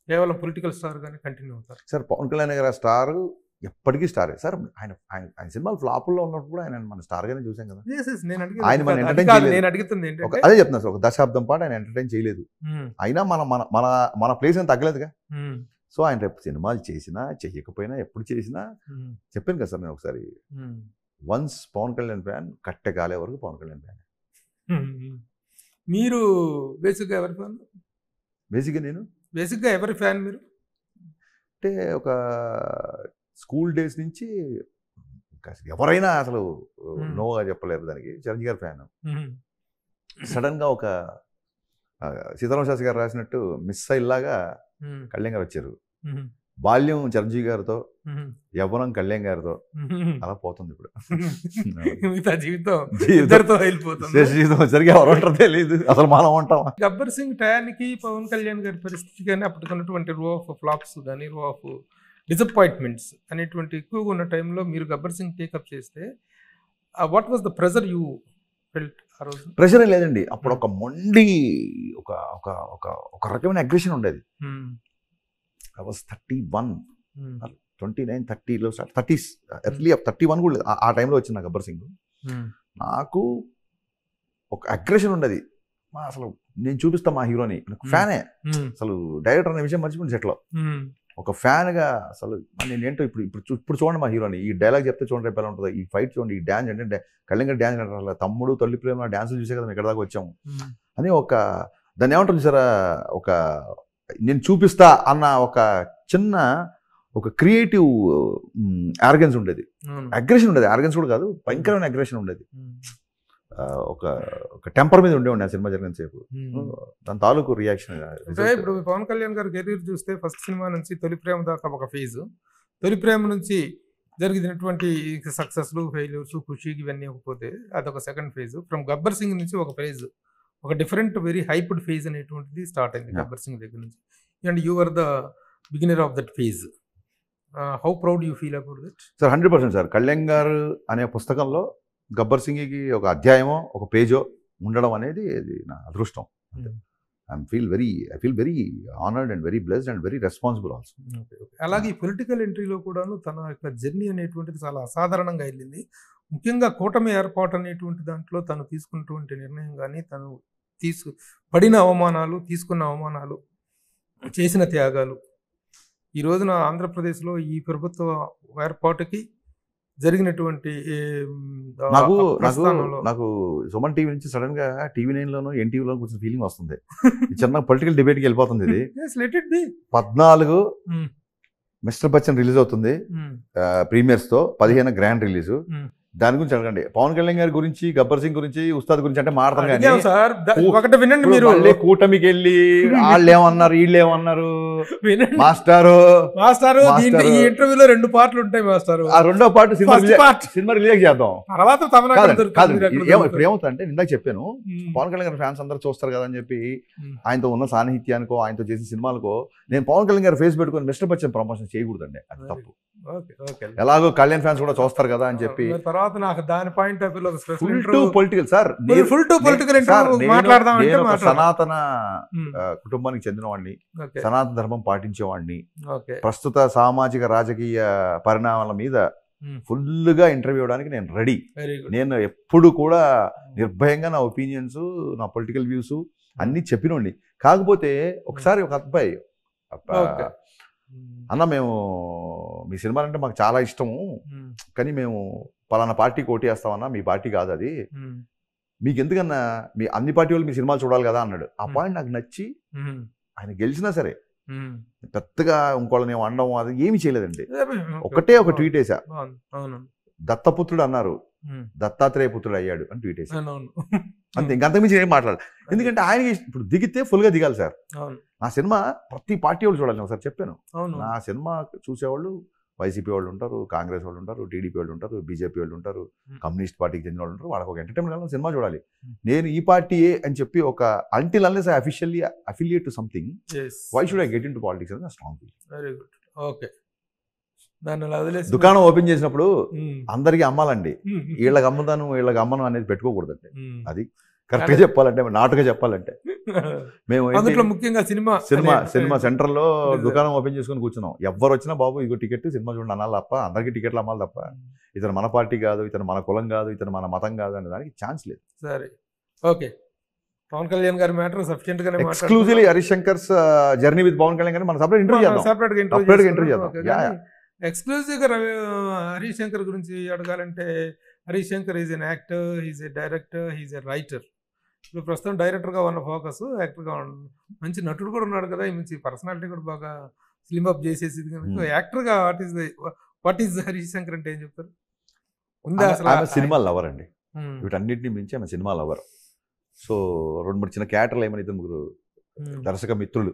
కేవలం పొలిటికల్ స్టార్ గానే కంటిన్యూ అవుతారు? సార్ పవన్ కళ్యాణ్ గారు స్టార్ ఎప్పటికీ స్టారే సార్. ఆయన సినిమాలు ఫ్లాపుల్లో ఉన్నప్పుడు కూడా ఆయన మన స్టార్ గానే చూసాం కదా. ఆయన మన అడుగుతుంది అదే చెప్తున్నా సార్, ఒక దశాబ్దం పాటు ఆయన ఎంటర్టైన్ చేయలేదు, అయినా మన ప్లేస్ ఏం తగ్గలేదుగా. సో ఆయన రేపు సినిమాలు చేసినా చేయకపోయినా ఎప్పుడు చేసినా చెప్పాను కదా సార్ నేను ఒకసారి, వన్స్ పవన్ కళ్యాణ్ ఫ్యాన్ కట్టె కాలే వరకు పవన్ కళ్యాణ్ ఫ్యాన్. మీరు బేసిక్గా ఎవరి ఫ్యాన్? బేసిక్గా ఎవరి ఫ్యాన్ మీరు? అంటే ఒక స్కూల్ డేస్ నుంచి ఎవరైనా అసలు నోగా చెప్పలేరు దానికి. చిరంజీవి గారి ఫ్యాన్. సడన్గా ఒక సీతారామ శాస్త్రి గారు రాసినట్టు మిస్సైల్ లాగా కళ్యాణ్ గారు వచ్చారు. బాల్యం చిరంజీవి గారితో, యవ్వనం కళ్యాణ్ గారితో అలా పోతుంది ఇప్పుడు. జీవితం సరిగా ఎవరు తెలియదు, అసలు మనం ఉంటాం. గబ్బర్ సింగ్ టయానికి పవన్ కళ్యాణ్ గారి పరిస్థితి కానీ అప్పటికున్నటువంటి రో ఆఫ్ ఫ్లాప్స్ కానీ రో ఆఫ్ డిసప్పాయింట్మెంట్స్ అనేటువంటి ఎక్కువగా ఉన్న టైంలో మీరు గబ్బర్ సింగ్ టేకప్ చేస్తే what was the pressure you felt ఆ రోజు? ప్రెషర్ లేదండి, అప్పుడు ఒక మొండి ఒక రకమైన అగ్రెషన్ ఉండేది. I was 31, 29, 30లో స్టార్ట్, 30s ఎర్లీ 31 కూడా ఆ టైంలో వచ్చింది నా గబ్బర్ సింగ్. నాకు ఒక అగ్రెషన్ ఉండేది. అసలు నేను చూపిస్తా మా హీరోని, ఫ్యానే అసలు. డైరెక్టర్ అనే విషయం మర్చిపోయింది సెట్లో. ఒక ఫ్యాన్గా అసలు నేనేంటో ఇప్పుడు చూడండి మా హీరోని, ఈ డైలాగ్ చెప్తే చూడండి రేపు ఎలా ఉంటుందో, ఈ ఫైట్ చూడండి, ఈ డ్యాన్స్ అంటే కళ్యాణ్ గారు డ్యాన్స్ అంటే తమ్ముడు తల్లి ప్రేమ డ్యాన్సులు చూసే కదా మేము ఇక్కడ దాకా వచ్చాము అని ఒక దాన్ని ఏమంటారు చూసారా, ఒక నేను చూపిస్తా అన్న ఒక చిన్న ఒక క్రియేటివ్ ఆర్గన్స్ ఉండేది, అగ్రెషన్ ఉండేది. ఆర్గన్స్ కూడా కాదు, భయంకరమైన అగ్రెషన్ ఉండేది. ఒక టెంపర్ మీద ఉండే ఆ సినిమా జరిగిన సేపు, దాని తాలూకు రియాక్షన్. ఇప్పుడు పవన్ కళ్యాణ్ గారి కెరీర్ చూస్తే ఫస్ట్ సినిమా నుంచి తొలి ప్రేమ దాకా ఒక ఫేజు, తొలి ప్రేమ నుంచి జరిగినటువంటి సక్సెస్లు ఫెయిల్యూర్స్ ఖుషి ఇవన్నీ ఇవ్వకపోతే అదొక second phase. From Gabbar Singh నుంచి ఒక ఫేజ్, ఒక డిఫరెంట్ వెరీ హైప్డ్ ఫేజ్ అనేటువంటిది స్టార్ట్ అయింది గబ్బర్ సింగ్ దగ్గర నుంచి. And you are the beginner of that phase. How proud you feel about that? Sir 100% sir. Kalyan గారు అనే పుస్తకంలో గబ్బర్ సింగ్కి ఒక అధ్యాయమో ఒక పేజో ఉండడం అనేది అది నా అదృష్టం. I feel very honoured and very blessed and very responsible also. అలాగే ఈ పొలిటికల్ ఎంట్రీలో కూడాను తన యొక్క జర్నీ అనేటువంటిది చాలా అసాధారణంగా వెళ్ళింది. ముఖ్యంగా కూటమి ఏర్పాటు అనేటువంటి దాంట్లో తను తీసుకున్నటువంటి నిర్ణయం కానీ, తను పడిన అవమానాలు, తీసుకున్న అవమానాలు, చేసిన త్యాగాలు, ఈ రోజున ఆంధ్రప్రదేశ్లో ఈ ప్రభుత్వ ఏర్పాటుకి జరిగినటువంటి నాకు సుమన్ టీవీ నుంచి సడన్ గా TV9లోనో ఎన్టీవీలో కూర్చొని ఫీలింగ్ వస్తుంది. చిన్న పొలిటికల్ డిబేట్కి వెళ్ళిపోతుంది ఇది. 14 మిస్టర్ బచ్చన్ రిలీజ్ అవుతుంది ప్రీమియర్స్ తో, 15 గ్రాండ్ రిలీజ్. దాని గురించి అడగండి. పవన్ కళ్యాణ్ గారి గురించి, గబ్బర్ సింగ్ గురించి, ఉస్తాద్ గురించి అంటే మాట్లాడతాం కానీ ఒకటి వినండి. మీరు కూటమికి వెళ్ళి వాళ్ళు ఏమన్నారు, వీళ్ళు ఏమన్నారు, మాస్టారు ఈ ఇంటర్వ్యూలో 2 పార్ట్లు ఉంటాయి మాస్టారు. ఆ రెండో పార్ట్ సినిమా రిలీజ్ చేద్దాం. తర్వాత ఇప్పుడు ఏమవుతుందంటే ఇందాక చెప్పాను, పవన్ కళ్యాణ్ గారి ఫ్యాన్స్ అందరూ చూస్తారు కదా అని చెప్పి ఆయనతో ఉన్న సాన్నిహిత్యానికో, ఆయనతో చేసిన సినిమాలకో నేను పవన్ కళ్యాణ్ గారు ఫేస్ పెట్టుకుని మిస్టర్ బచ్చన్ ప్రమోషన్ చేయకూడదండి. అది తప్పు. ఎలాగో కళ్యాణ్ ఫ్యాన్స్ కూడా చూస్తారు కదా అని చెప్పి తర్వాత నాకు దాని పాయింట్ ఆఫ్ వ్యూలో పొలిటికల్ సార్, సనాతన కుటుంబానికి చెందిన వాడిని, సనాతన ధర్మం పాటించేవాడిని, ప్రస్తుత సామాజిక రాజకీయ పరిణామాల మీద ఫుల్గా ఇంటర్వ్యూ ఇవ్వడానికి నేను రెడీ. నేను ఎప్పుడు కూడా నిర్భయంగా నా ఒపీనియన్స్, నా పొలిటికల్ వ్యూస్ అన్నీ చెప్పినోండి. కాకపోతే ఒకసారి ఒక అబ్బాయి అన్న, మేము మీ సినిమాలు అంటే మాకు చాలా ఇష్టము, కానీ మేము పలానా పార్టీకి ఓటు వేస్తామన్నా, మీ పార్టీ కాదు అది, మీకు ఎందుకన్నా మీ అన్ని పార్టీ వాళ్ళు మీ సినిమాలు చూడాలి కదా అన్నాడు. ఆ పాయింట్ నాకు నచ్చి ఆయన గెలిచినా సరే పెద్దగా ఇంకోళ్ళని అనడం అది ఏమి చేయలేదండి. ఒకటే ఒక ట్వీట్ వేసా, దత్తపుత్రుడు అన్నారు, దత్తాత్రేయ పుత్రుడు అయ్యాడు అని ట్వీట్ వేసాను. అంతే, ఇంకంతకుమించి ఏం మాట్లాడాలి. ఎందుకంటే ఆయనకి ఇప్పుడు దిగితే ఫుల్గా దిగాలి సార్. నా సినిమా ప్రతి పార్టీ వాళ్ళు చూడాలి. ఒకసారి చెప్పాను, నా సినిమా చూసేవాళ్ళు వైసీపీ వాళ్ళు ఉంటారు, కాంగ్రెస్ వాళ్ళు ఉంటారు, టీడీపీ వాళ్ళు ఉంటారు, బీజేపీ వాళ్ళు ఉంటారు, కమ్యూనిస్ట్ పార్టీకి చెందిన వాళ్ళు ఉంటారు. వాళ్ళకి ఒక ఎంటర్టైన్మెంట్ కావాలి, సినిమా చూడాలి. నేను ఈ పార్టీయే అని చెప్పి ఒక until unless I officially affiliate to something, why should I get in to politics అనేది నా strong feel. Very good. Okay. దుకాణం ఓపెన్ చేసినప్పుడు అందరికి అమ్మాలండి, వీళ్ళకి అమ్ముతాను వీళ్ళకి అమ్మను అనేది పెట్టుకోకూడదండి. అది కరెక్ట్గా చెప్పాలంటే, నాటుగా చెప్పాలంటే మేము ముఖ్యంగా సినిమా సెంటర్ లో దుకాణం ఓపెన్ చేసుకుని కూర్చున్నాం. ఎవరు వచ్చినా బాబు ఇగో టికెట్, సినిమా చూడండి అనాలి తప్ప, అందరికీ టికెట్లు అమ్మాలి తప్ప, ఇతను మన పార్టీ కాదు, ఇతను మన కులం కాదు, ఇతను మన మతం కాదు అనే దానికి ఛాన్స్ లేదు. సరే, ఓకే. పవన్ కళ్యాణ్ గారి మ్యాటర్ సఫిషియెంట్ గానే exclusively Harishankar's journey with Pavan Kalyan గారిని మనం సపరేట్ ఇంటర్వ్యూ చేద్దాం. ఎక్స్క్లూజివ్గా హరిశంకర్ గురించి అడగాలంటే, Harishankar is an actor, he's a director, he's a writer. ఇప్పుడు ప్రస్తుతం డైరెక్టర్గా ఉన్న ఫోకస్, యాక్టర్గా మంచి నటుడు కూడా ఉన్నాడు కదా, మంచి పర్సనాలిటీ కూడా బాగా స్లిమ్ అప్ చేసేసి. యాక్టర్గా వాట్ ఈజ్ హరిశంకర్ అంటే ఏం చెప్తారు? ఉందా అసలు? సినిమా లవర్ అండి, వీటన్నిటిని మించి ఆమె సినిమా లవర్. సో 2-3 చిన్న క్యారెక్టర్లు ఏమని 2-3 దర్శక మిత్రులు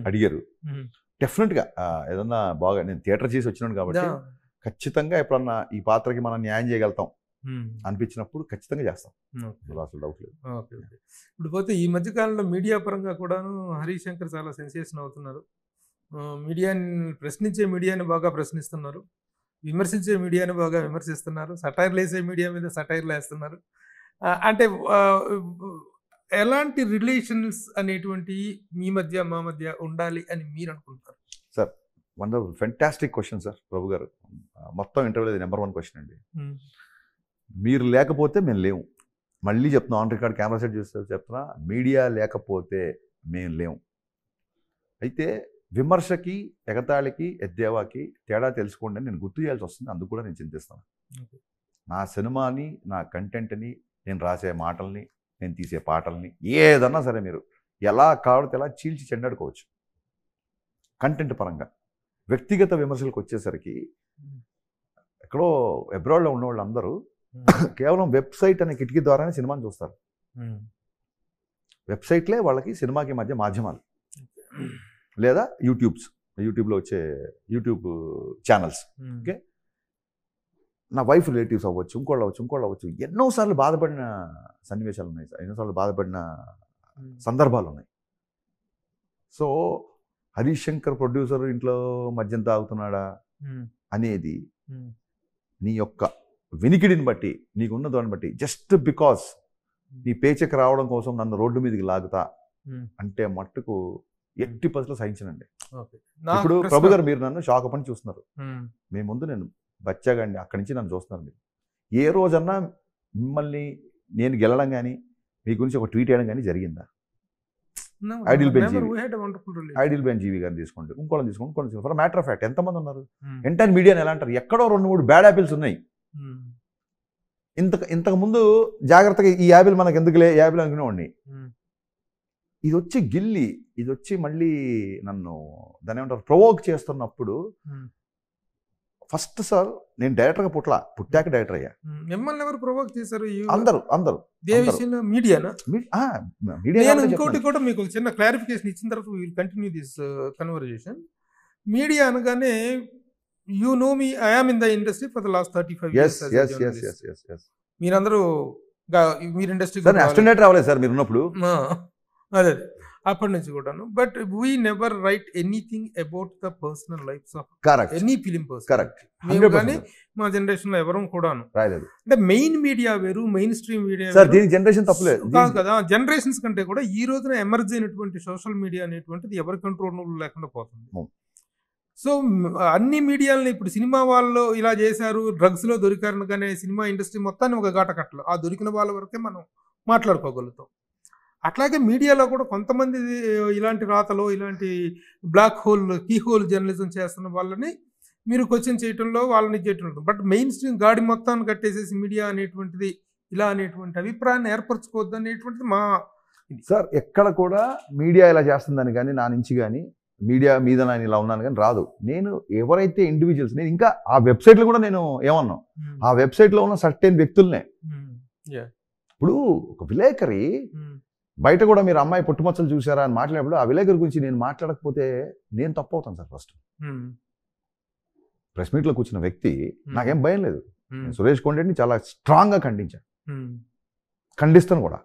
అడిగారు. డెఫినెట్గా ఏదన్నా బాగా, నేను థియేటర్ చేసి వచ్చినాను కాబట్టి ఖచ్చితంగా ఎప్పుడన్నా ఈ పాత్రకి మనం న్యాయం చేయగలుగుతాం అనిపించినప్పుడు ఖచ్చితంగా చేస్తాం, అసలు డౌట్ లేదు. ఓకే. ఇప్పుడు పోతే ఈ మధ్యకాలంలో మీడియా పరంగా కూడాను హరిశంకర్ చాలా సెన్సేషన్ అవుతున్నారు. మీడియాని ప్రశ్నించే మీడియాని బాగా ప్రశ్నిస్తున్నారు, విమర్శించే మీడియాని బాగా విమర్శిస్తున్నారు, సటైర్లు వేసే మీడియా మీద సటైర్లు వేస్తున్నారు. అంటే ఎలాంటి రిలేషన్స్ అనేటువంటి మీ మధ్య మా మధ్య ఉండాలి అని మీరు అనుకుంటారు? సార్, ఫెంటాస్టిక్ క్వశ్చన్ సార్ ప్రభు గారు. మొత్తం ఇంటర్వ్యూలో నెంబర్ 1 క్వశ్చన్ అండి. మీరు లేకపోతే మేము లేవు. మళ్ళీ చెప్తున్నాం, ఆన్ రికార్డ్ కెమెరా సెట్ చూస్తే చెప్తున్నా, మీడియా లేకపోతే మేము లేవు. అయితే విమర్శకి, ఎగతాళికి, ఎద్దేవాకి తేడా తెలుసుకోండి అని నేను గుర్తు చేయాల్సి వస్తుంది. అందుకు కూడా నేను చింతిస్తాను. నా సినిమాని, నా కంటెంట్ని, నేను రాసే మాటల్ని, నేను తీసే పాటల్ని, ఏదన్నా సరే మీరు ఎలా కావాలితే ఎలా చీల్చి చెండాడుకోవచ్చు కంటెంట్ పరంగా. వ్యక్తిగత విమర్శలకు వచ్చేసరికి ఎక్కడో అబ్రాడ్లో ఉన్న వాళ్ళందరూ కేవలం వెబ్సైట్ అనే కిటికీ ద్వారానే సినిమాని చూస్తారు. వెబ్సైట్లే వాళ్ళకి సినిమాకి మధ్య మాధ్యమాలు, లేదా యూట్యూబ్లో వచ్చే యూట్యూబ్ ఛానల్స్. ఓకే, నా వైఫ్ రిలేటివ్స్ అవ్వచ్చు, ఇంకోళ్ళు అవ్వచ్చు. ఎన్నోసార్లు బాధపడిన సన్నివేశాలు ఉన్నాయి సార్, ఎన్నోసార్లు బాధపడిన సందర్భాలు ఉన్నాయి. సో హరిశంకర్ ప్రొడ్యూసర్ ఇంట్లో మద్యం తాగుతున్నాడా, అనేది నీ యొక్క వినికిడిని బట్టి నీకున్న దాన్ని బట్టి జస్ట్ బికాస్ నీ పేచెక్ రావడం కోసం నన్ను రోడ్డు మీదకి లాగుతా అంటే మట్టుకు ఎట్టి పరిస్థితుల్లో సహించనండి. ఇప్పుడు ప్రభు గారు మీరు నన్ను షాక్ పని చూస్తున్నారు, మీ ముందు నేను బచ్చాగండి, అక్కడి నుంచి నన్ను చూస్తున్నారు. మీరు ఏ రోజన్నా మిమ్మల్ని నేను గెలడం కానీ మీ గురించి ఒక ట్వీట్ చేయడం కానీ జరిగిందా? ఐడిల్ బెన్ జీవి గారిని తీసుకోండి, ఇంకోళ్ళని తీసుకోండి, ఫర్ మ్యాటర్ ఆఫ్ ఫ్యాక్ట్ ఎంతమంది ఉన్నారు? ఎంటైర్ మీడియాని ఎలా అంటారు? ఎక్కడో 2-3 బ్యాడ్ యాపిల్స్ ఉన్నాయి. ఇంతకు ముందు జాగ్రత్తగా ఈ యాపిల్ మనకు ఎందుకులే యాపిల్ అనుకునేవాడిని. ఇది వచ్చి గిల్లి, ఇది వచ్చి మళ్ళీ నన్ను దాన్ని ఏమంటారు ప్రొవోక్ చేస్తున్నప్పుడు ఫస్ట్ సార్ నేను డైరెక్టర్గా పుట్టాక డైరెక్టర్ అయ్యా. మిమ్మల్ని ఎవరు ప్రొవోక్ చేశారు? అందరూ మీడియానా? మీడియా. ఇంకోటి కూడా మీకు ఒక చిన్న క్లారిఫికేషన్ ఇచ్చిన తర్వాత will continue this conversation. Media అనగానే you know me, I am in the industry for the last 35 years. మీరందరూ మీరు ఇండస్ట్రీ అసిస్టెంట్ రావాలి సార్ మీరు ఉన్నప్పుడు. అదే అప్పటి నుంచి కూడాను. But we never write anything about the personal lives of any film person. Correct. మేము కానీ మా జనరేషన్ లో ఎవరూ కూడాను రాయలేదు. అంటే మెయిన్ మీడియా వేరు, మెయిన్ స్ట్రీమ్ మీడియా జనరేషన్ తప్పలేదు కాదు కదా. జనరేషన్స్ కంటే కూడా ఈ రోజున ఎమర్జ్ అయినటువంటి సోషల్ మీడియా అనేటువంటిది ఎవరి కంట్రోల్ లేకుండా పోతుంది. సో అన్ని మీడియాలని ఇప్పుడు సినిమా వాళ్ళు ఇలా చేశారు, డ్రగ్స్ లో దొరికారు కానీ సినిమా ఇండస్ట్రీ మొత్తాన్ని ఒక గాట కట్టలు ఆ దొరికిన వాళ్ళ వరకే మనం మాట్లాడుకోగలుగుతాం. అట్లాగే మీడియాలో కూడా కొంతమంది ఇలాంటి రాతలు, ఇలాంటి black hole, key hole journalism చేస్తున్న వాళ్ళని మీరు క్వశ్చన్ చేయటంలో వాళ్ళని చేయటం. బట్ మెయిన్ స్ట్రీమ్ గాడి మొత్తాన్ని కట్టేసేసి మీడియా అనేటువంటిది ఇలా అనేటువంటి అభిప్రాయాన్ని ఏర్పరచుకోవద్దు అనేటువంటిది మా సార్. ఎక్కడ కూడా మీడియా ఇలా చేస్తుందని కానీ నా నుంచి కానీ మీడియా మీద నేను ఇలా ఉన్నాను కానీ రాదు. నేను ఎవరైతే ఇండివిజువల్స్, నేను ఇంకా ఆ వెబ్సైట్లో కూడా నేను ఏమన్నా ఆ వెబ్సైట్లో ఉన్న సర్టెన్ వ్యక్తులనే. ఇప్పుడు ఒక విలేకరి బయట కూడా మీరు అమ్మాయి పుట్టుమచ్చలు చూసారా అని మాట్లాడినప్పుడు ఆ విలేకరి గురించి నేను మాట్లాడకపోతే నేను తప్పు అవుతాను సార్. ఫస్ట్ ప్రెస్ మీట్లో కూర్చున్న వ్యక్తి నాకేం భయం లేదు. సురేష్ కొండని చాలా స్ట్రాంగ్గా ఖండిస్తాను కూడా.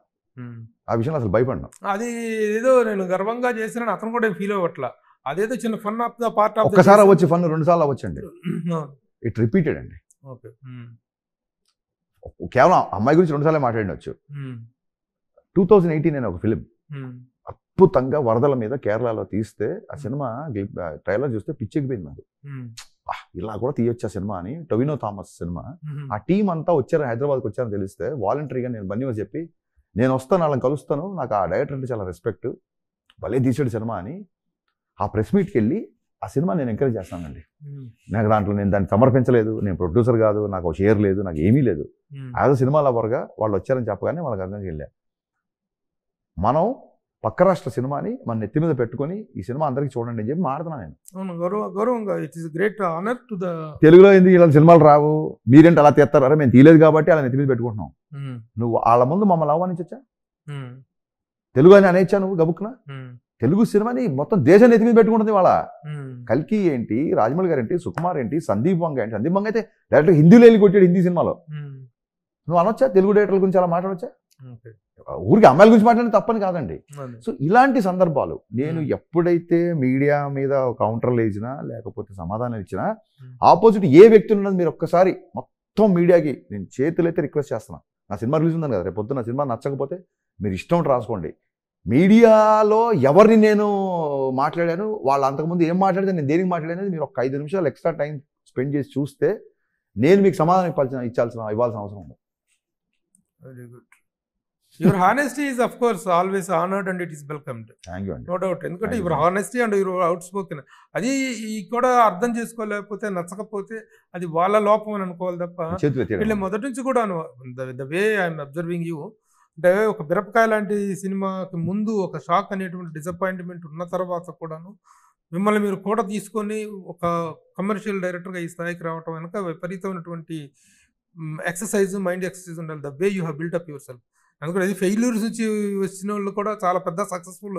ఆ విషయంలో అసలు భయపడినా. అది ఏదో నేను గర్వంగా చేసిన అతను కూడా ఫీల్ అవ్వట్లా. అదేదో చిన్న fun of the part of. ఒక్కసారి అవ్వచ్చు ఫన్, 2 సార్లు అవ్వచ్చండి. ఇట్ రిపీటెడ్ అండి. కేవలం అమ్మాయి గురించి 2 సార్లే మాట్లాడినవచ్చు. 2018 అనే ఒక ఫిలిం అద్భుతంగా వరదల మీద కేరళలో తీస్తే ఆ సినిమా ట్రైలర్ చూస్తే పిచ్చెక్కిపోయింది నాకు. ఇలా కూడా తీయొచ్చు ఆ సినిమా అని. Tovino Thomas cinema. ఆ టీం అంతా వచ్చారు, హైదరాబాద్కి వచ్చారని తెలిస్తే వాలంటరీగా నేను బన్నీవా చెప్పి నేను వస్తాను, వాళ్ళని కలుస్తాను, నాకు ఆ డైరెక్టర్ అంటే చాలా రెస్పెక్ట్, భలే తీసాడు సినిమా అని ఆ ప్రెస్ మీట్కి వెళ్ళి ఆ సినిమా నేను ఎంకరేజ్ చేస్తానండి. నాకు దాంట్లో నేను దాన్ని సమర్పించలేదు, నేను ప్రొడ్యూసర్ కాదు, నాకు షేర్ లేదు, నాకు ఏమీ లేదు. యాజ్ అ సినిమా లవర్గా వాళ్ళు వచ్చారని చెప్పగానే వాళ్ళకి అర్థంకి వెళ్ళా. మనం పక్క రాష్ట్ర సినిమాని మన నెత్తి మీద పెట్టుకొని ఈ సినిమా అందరికీ చూడండి అని చెప్పి మాడుతున్నాను నేను. గౌరవంగా it is great honour to the. తెలుగులో ఎందుకు ఇలా సినిమాలు రావు, మీరేంటి అలా తీస్తారు? అరే మేము తీయలేదు కాబట్టి అలా నెత్తి మీద పెట్టుకుంటున్నాం. నువ్వు వాళ్ళ ముందు మమ్మల్ని ఆహ్వానించొచ్చా? తెలుగు అని అనేచ్చా నువ్వు గబుక్కున? తెలుగు సినిమాని మొత్తం దేశం నెత్తి మీద పెట్టుకుంటుంది వాళ్ళ. కల్కి ఏంటి, రాజమౌళి గారు ఏంటి, సుకుమార్ ఏంటి, సందీప్ వంగ ఏంటి. సందీప్ వంగ అయితే డైరెక్ట్ హిందీలో వెళ్ళి కొట్టాడు హిందీ సినిమాలో. నువ్వు అనొచ్చా తెలుగు డైరెక్టర్ల గురించి అలా మాట్లాడొచ్చా? ఊరికి అమ్మాయిల గురించి మాట్లాడిన తప్పని కాదండి. సో ఇలాంటి సందర్భాలు నేను ఎప్పుడైతే మీడియా మీద కౌంటర్లు వేసినా లేకపోతే సమాధానాలు ఇచ్చినా ఆపోజిట్ ఏ వ్యక్తి ఉన్నది మీరు ఒక్కసారి మొత్తం మీడియాకి నేను చేతులైతే రిక్వెస్ట్ చేస్తున్నా. నా సినిమా రిలీజ్ ఉందని కదా, రేపు పొద్దున్న సినిమా నచ్చకపోతే మీరు ఇష్టం రాసుకోండి. మీడియాలో ఎవరిని నేను మాట్లాడాను, వాళ్ళు అంతకుముందు ఏం మాట్లాడితే నేను దేనికి మాట్లాడేది మీరు ఒక 5 నిమిషాలు ఎక్స్ట్రా టైం స్పెండ్ చేసి చూస్తే నేను మీకు సమాధానం ఇవ్వాల్సిన అవసరం ఉంది. Very good. Your honesty is of course always honored and it is welcomed. Thank you. No doubt. ఎందుకంటే your honesty and your outspoken అది కూడా అర్థం చేసుకోలేకపోతే నచ్చకపోతే అది వాళ్ళ లోపం అని అనుకోవాలి తప్ప వీళ్ళ మొదటి నుంచి కూడా the way I'm observing you అంటే ఒక మిరపకాయ లాంటి సినిమాకి ముందు ఒక షాక్ అనేటువంటి డిసప్పాయింట్మెంట్ ఉన్న తర్వాత కూడాను మిమ్మల్ని మీరు కూడా తీసుకొని ఒక కమర్షియల్ డైరెక్టర్గా ఈ స్థాయికి రావటం వెనక విపరీతమైనటువంటి ఎక్సర్సైజ్, మైండ్ ఎక్సర్సైజ్ ఉండాలి. The way you have built up your self. అందుకని అది ఫెయిల్యూర్స్ నుంచి వచ్చిన వాళ్ళు కూడా చాలా పెద్ద సక్సెస్ఫుల్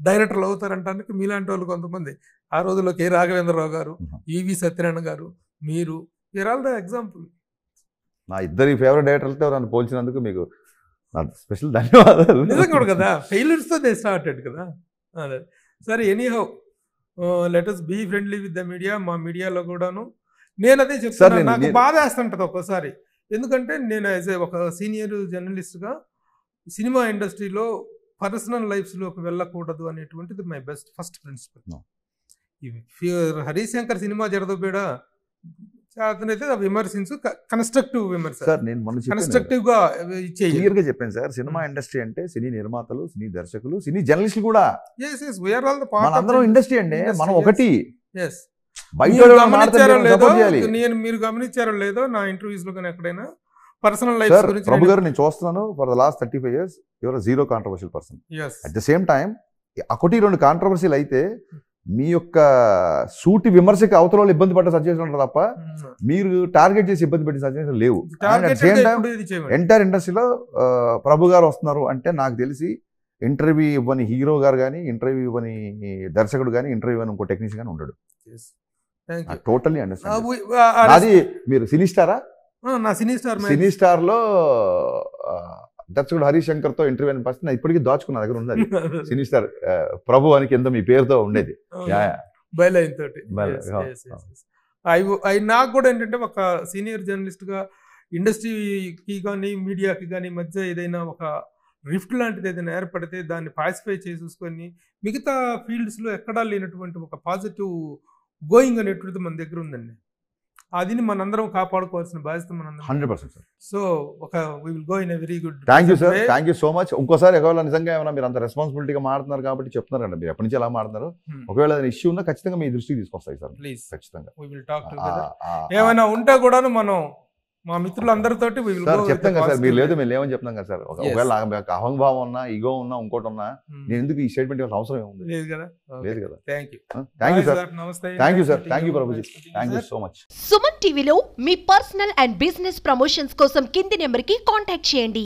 డైరెక్టర్లు అవుతారంటానికి మీలాంటి వాళ్ళు కొంతమంది. ఆ రోజుల్లో కె రాఘవేంద్రరావు గారు, ఈవి సత్యనారాయణ గారు, మీరు ఆల్ ద ఎగ్జాంపుల్. నా ఇద్దరి ఫేవరెట్ డైరెక్టర్లతో నన్ను పోల్చినందుకు మీకు స్పెషల్ ధన్యవాదాలు. నిజంగా కూడా కదా, ఫెయిల్యూర్స్తో దే స్టార్టెడ్ కదా. అదే సరే, anyhow let us be friendly with the media. మా మీడియాలో కూడాను నేను అదే సార్, చెప్తాను, నాకు బాధ వేస్తుంటది ఒక్కోసారి. ఎందుకంటే నేను యాజ్ ఒక సీనియర్ జర్నలిస్ట్గా సినిమా ఇండస్ట్రీలో పర్సనల్ లైఫ్స్లోకి వెళ్ళకూడదు అనేటువంటిది my best first principle. No. Harishankar cinema జరదబేడ అతనైతే విమర్శించు, కన్స్ట్రక్టివ్ విమర్శ, సార్ నేను మొన్న కన్స్ట్రక్టివ్ గా క్లియర్ గా చెప్పాను సార్. సినిమా ఇండస్ట్రీ అంటే సినీ నిర్మాతలు, సినీ దర్శకులు, సినీ జర్నలిస్టులు కూడా మనందరం ఇండస్ట్రీ అండి. మనం ఒకటి బయట మీరు గమనించారో లేదో నా ఇంటర్వ్యూస్ లో కానీ ఎక్కడైనా పర్సనల్ లైఫ్ గురించి ప్రభు గారు నేను చూస్తున్నాను for the last 35 years your zero controversial person. At the same time ఒకటి రెండు కాంట్రవర్సీలు అయితే మీ యొక్క సూటి విమర్శకి అవతల వాళ్ళు ఇబ్బంది పడ్డ సజెషన్ ఉంటారు తప్ప మీరు టార్గెట్ చేసి ఇబ్బంది పెట్టిన సజెషన్ లేవు. ఎంటైర్ ఇండస్ట్రీలో ప్రభు గారు వస్తున్నారు అంటే నాకు తెలిసి ఇంటర్వ్యూ ఇవ్వని హీరో గారు కానీ, ఇంటర్వ్యూ ఇవ్వని దర్శకుడు కానీ, ఇంటర్వ్యూ ఇవ్వని ఇంకో టెక్నీషియన్ కానీ ఉండడు. Totally understand. అది మీరు సినీ స్టారా? సినీ స్టార్ లో దర్శకుడు హరిశంకర్ తో ఇంటర్వ్యూ అని పరిస్థితి ఇప్పటికీ దాచుకున్న దగ్గర ఉంది. సినీ స్టార్ ప్రభు అని కింద మీ పేరుతో ఉండేది. నాకు కూడా ఏంటంటే ఒక సీనియర్ జర్నలిస్ట్ గా ఇండస్ట్రీకి కానీ మీడియాకి కానీ మధ్య ఏదైనా ఒక రిఫ్ట్ లాంటిది ఏదైనా ఏర్పడితే దాన్ని పాసిఫై చేసేసుకొని మిగతా ఫీల్డ్స్ లో ఎక్కడా లేనటువంటి ఒక పాజిటివ్ గోయింగ్ అనేటువంటిది మన దగ్గర ఉందండి. అది మనందరం కాపాడుకోవాల్సిన బాధ్యత మనందరం. 100% sir. So we will go in a very good. Thank you sir, thank you so much. ఇంకోసారి ఒకవేళ నిజంగా ఏమైనా మీరు అంత రెస్పాన్సిబిలిటీగా మారుతున్నారు కాబట్టి చెప్తున్నారు కదా, మీరు ఎప్పటి నుంచి ఎలా మారుతున్నారు, ఒకవేళ ఏదైనా ఇష్యూ ఉన్నా ఖచ్చితంగా మీ దృష్టికి తీసుకొస్తాయి సార్. ప్లీజ్ ఖచ్చితంగా we will talk together. ఏమైనా ఉంటే కూడా మనం మా మిత్రులందరితోటి చెప్తాం కదా సార్. మీరు లేదు మేము లేవని చెప్తాం కదా సార్. ఒకవేళ నాకు అహంభావం ఉన్నా, ఈగో ఉన్నా, ఇంకోటి ఉన్నా నేను ఎందుకు ఈ స్టేట్మెంట్ ఇవ్వాల్సిన అవసరం ఏముంది? లేదు కదా. లేదు కదా. Thank you sir. నమస్తే. Thank you sir. Thank you Prabhuji. Thank you so much. Suman టీవీలో మీ పర్సనల్ అండ్ బిజినెస్ ప్రమోషన్స్ కోసం కింది నెంబర్కి కాంటాక్ట్ చేయండి.